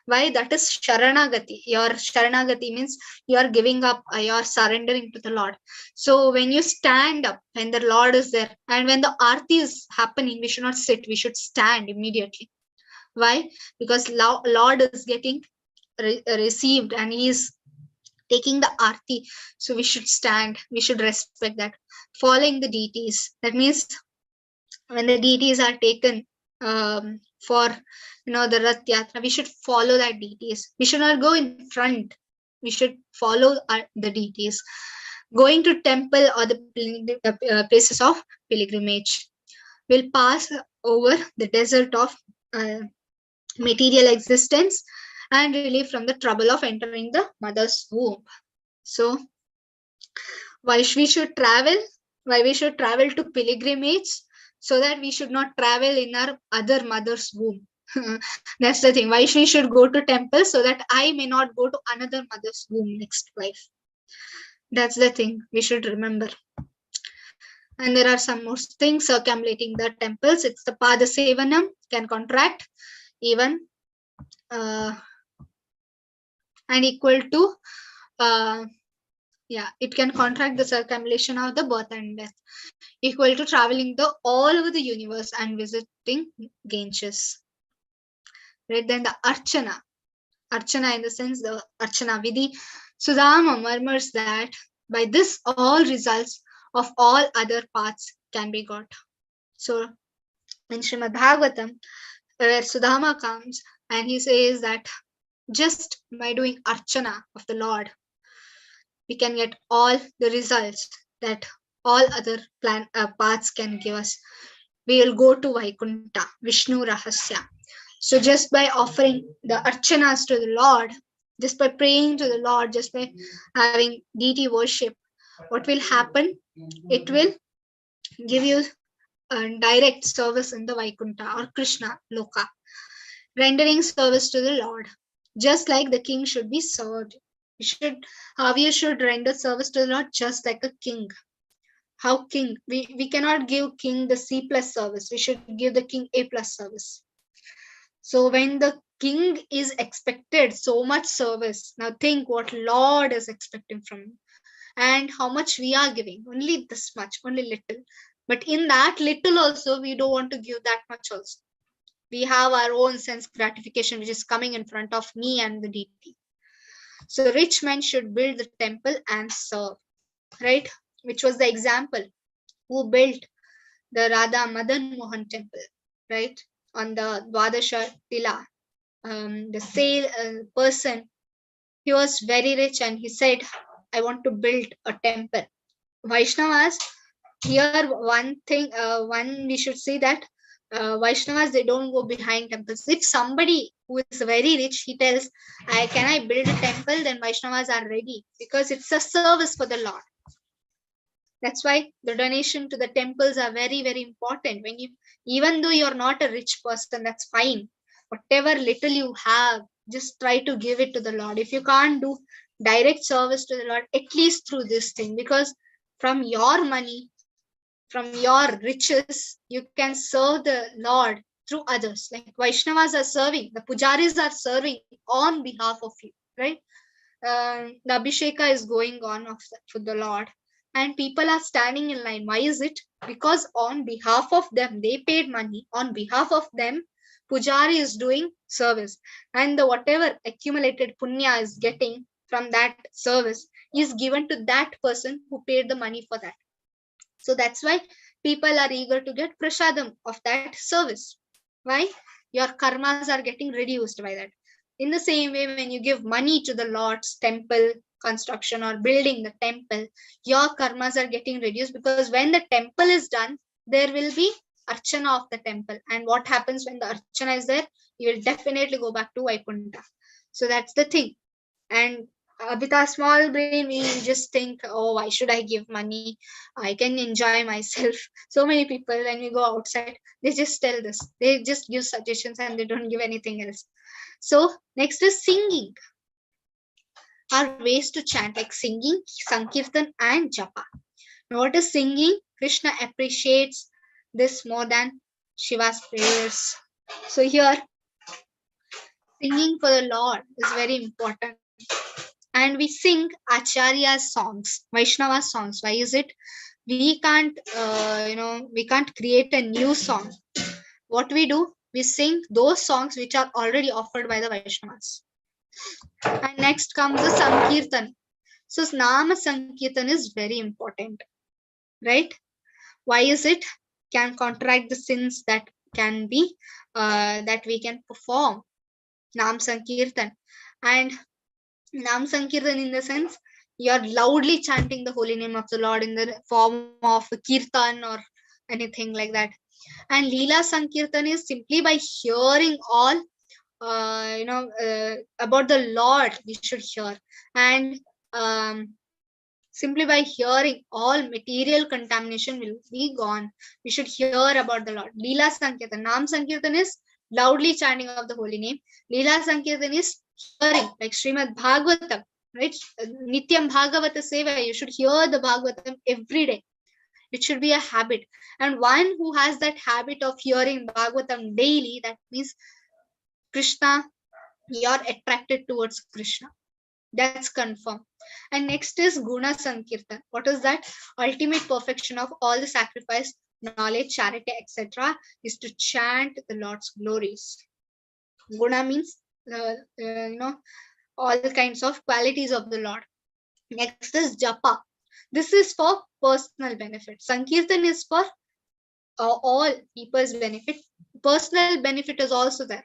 Why? That is Sharanagati. Your Sharanagati means you are giving up, you are surrendering to the Lord. So when you stand up, when the Lord is there, and when the Aarti is happening, we should not sit, we should stand immediately. Why? Because Lord is getting received and he is taking the Aarti. So we should stand, we should respect that. Following the deities. That means when the deities are taken for the Rath Yatra, we should follow that deities. We should not go in front. We should follow the deities. Going to temple or the places of pilgrimage. Will pass over the desert of material existence and relief from the trouble of entering the mother's womb. So why we should travel? Why we should travel to pilgrimage? So that we should not travel in our other mother's womb. That's the thing. Why we should go to temple? So that I may not go to another mother's womb next life. That's the thing we should remember. And there are some more things circumambulating the temples. It's the Pada Sevanam, can contract even and equal to it can contract the circumambulation of the birth and death, equal to traveling all over the universe and visiting Ganges. Right, then the Archana in the sense the Archana Vidhi. Sudama murmurs that by this all results of all other paths can be got. So in Srimad Bhagavatam, where Sudama comes and he says that just by doing Archana of the Lord, we can get all the results that all other paths can give us. We will go to Vaikunta, Vishnu Rahasya. So just by offering the Archanas to the Lord, just by praying to the Lord, just by having deity worship, what will happen? It will give you a direct service in the Vaikunta or Krishna Loka, rendering service to the Lord, just like the king should be served. How you should render service to the Lord just like a king. How king? We cannot give king the C plus service. We should give the king A plus service. So when the king is expected so much service, now think what Lord is expecting from you and how much we are giving. Only this much, only little. But in that little also, we don't want to give that much also. We have our own sense gratification, which is coming in front of me and the deity. So rich men should build the temple and serve, right? Which was the example who built the Radha Madan Mohan temple, right? On the Dwadasha Tila. The sale person, he was very rich and he said, I want to build a temple. Vaishnavas, here one thing, we should say that Vaishnavas, they don't go behind temples. If somebody who is very rich, he tells, can I build a temple? Then Vaishnavas are ready because it's a service for the Lord. That's why the donation to the temples are very, very important. When you, even though you're not a rich person, that's fine. Whatever little you have, just try to give it to the Lord. If you can't do direct service to the Lord, at least through this thing, because from your money, from your riches, you can serve the Lord through others. Like Vaishnavas are serving, the pujaris are serving on behalf of you, right? The Abhisheka is going on for the Lord, and people are standing in line. Why is it? Because on behalf of them, they paid money. On behalf of them, Pujari is doing service, and the whatever accumulated punya is getting from that service is given to that person who paid the money for that. So that's why people are eager to get prasadam of that service. Why? Your karmas are getting reduced by that. In the same way, when you give money to the Lord's temple construction or building the temple, your karmas are getting reduced, because when the temple is done, there will be archana of the temple. And what happens when the archana is there? You will definitely go back to Vaikunta. So that's the thing. And with our small brain, we just think, oh, why should I give money? I can enjoy myself. So many people, when we go outside, they just tell this. They just give suggestions and they don't give anything else. So next is singing. Are ways to chant, like singing, Sankirtan and Japa. Now what is singing? Krishna appreciates this more than Shiva's prayers. So here, singing for the Lord is very important. And we sing Acharya's songs, Vaishnava songs. Why is it? We can't, we can't create a new song. What we do, we sing those songs which are already offered by the Vaishnavas. And next comes the Sankirtan. So Nama Sankirtan is very important, right? Why is it? Can contract the sins that can be, that we can perform. Nam Sankirtan. And Nam Sankirtan in the sense, you're loudly chanting the holy name of the Lord in the form of a kirtan or anything like that. And Leela Sankirtan is simply by hearing all about the Lord we should hear. And simply by hearing, all material contamination will be gone. We should hear about the Lord. Leela Sankirtan. Nam Sankirtan is loudly chanting of the holy name. Leela Sankirtan is hearing, like Srimad Bhagavatam, right? Nityam Bhagavata Seva. You should hear the Bhagavatam every day. It should be a habit. And one who has that habit of hearing Bhagavatam daily, that means Krishna, you're attracted towards Krishna. That's confirmed. And next is Guna Sankirtan. What is that? Ultimate perfection of all the sacrifice, knowledge, charity, etc. is to chant the Lord's glories. Guna means all kinds of qualities of the Lord. Next is Japa. This is for personal benefit. Sankirtan is for all people's benefit. Personal benefit is also there.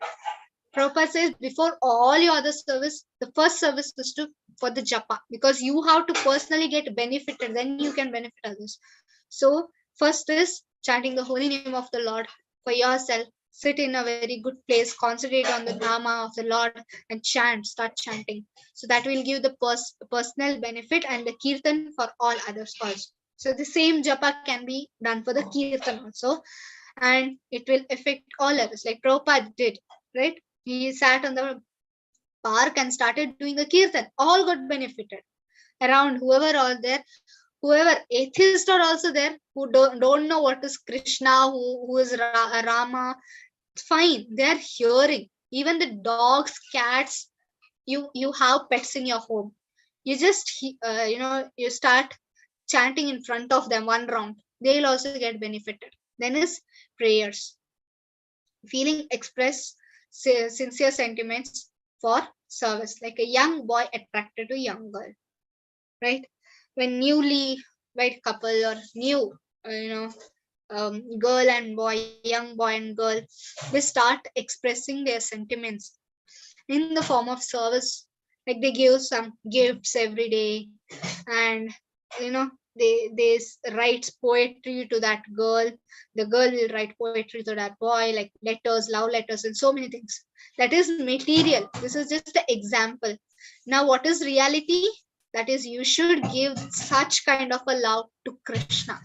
Prabhupada says before all your other service, the first service is for the japa, because you have to personally get benefited, then you can benefit others. So first is chanting the holy name of the Lord for yourself. Sit in a very good place, concentrate on the Nama of the Lord and start chanting. So that will give the personal benefit and the kirtan for all others also. So the same japa can be done for the kirtan also, and it will affect all others, like Prabhupada did, right? He sat on the park and started doing the kirtan. All got benefited. Around whoever atheists are also there, who don't know what is Krishna, who is Rama. Fine, they are hearing. Even the dogs, cats, you have pets in your home. You just you start chanting in front of them one round. They'll also get benefited. Then is prayers. Feeling express sincere sentiments for service, like a young boy attracted to young girl, right? When newly wed couple or new girl and boy, young boy and girl, they start expressing their sentiments in the form of service, like they give some gifts every day, and they write poetry to that girl. The girl will write poetry to that boy, like letters, love letters, and so many things. That is material. This is just the example. Now what is reality? That is, you should give such kind of a love to Krishna,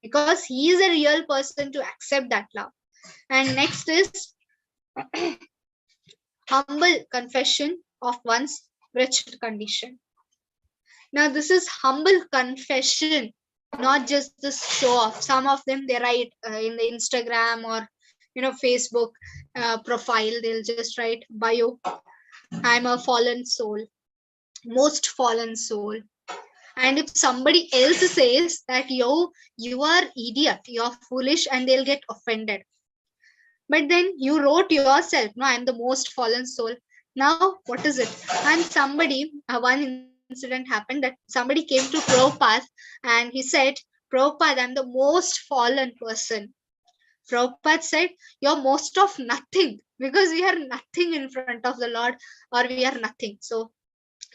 because he is a real person to accept that love. And next is humble confession of one's wretched condition. Now this is humble confession, not just this show off. Some of them, they write in the Instagram or Facebook profile, they'll just write bio, I'm a fallen soul, most fallen soul. And if somebody else says that you are idiot, you're foolish, and they'll get offended. But then you wrote yourself, no, I'm the most fallen soul. Now what is it? And somebody, one incident happened that somebody came to Prabhupada and he said, Prabhupada, I'm the most fallen person. Prabhupada said, you're most of nothing, because we are nothing in front of the Lord, or we are nothing. So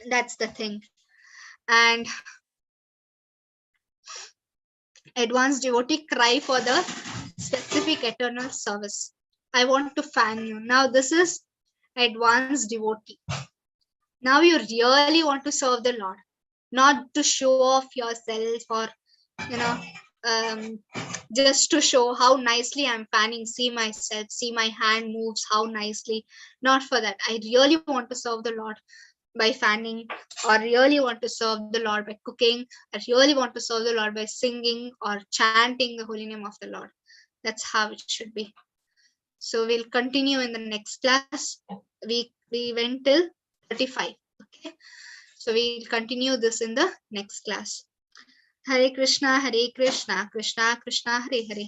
that's the thing. And advanced devotee cry for the specific eternal service. I want to fan you. Now this is advanced devotee. Now you really want to serve the Lord, not to show off yourself or just to show how nicely I'm fanning. See myself, see my hand moves, how nicely. Not for that. I really want to serve the Lord by fanning, or really want to serve the Lord by cooking. I really want to serve the Lord by singing or chanting the holy name of the Lord. That's how it should be. So we'll continue in the next class. We went till 35. Okay. So we'll continue this in the next class. Hare Krishna, Krishna Krishna, Hare Hare.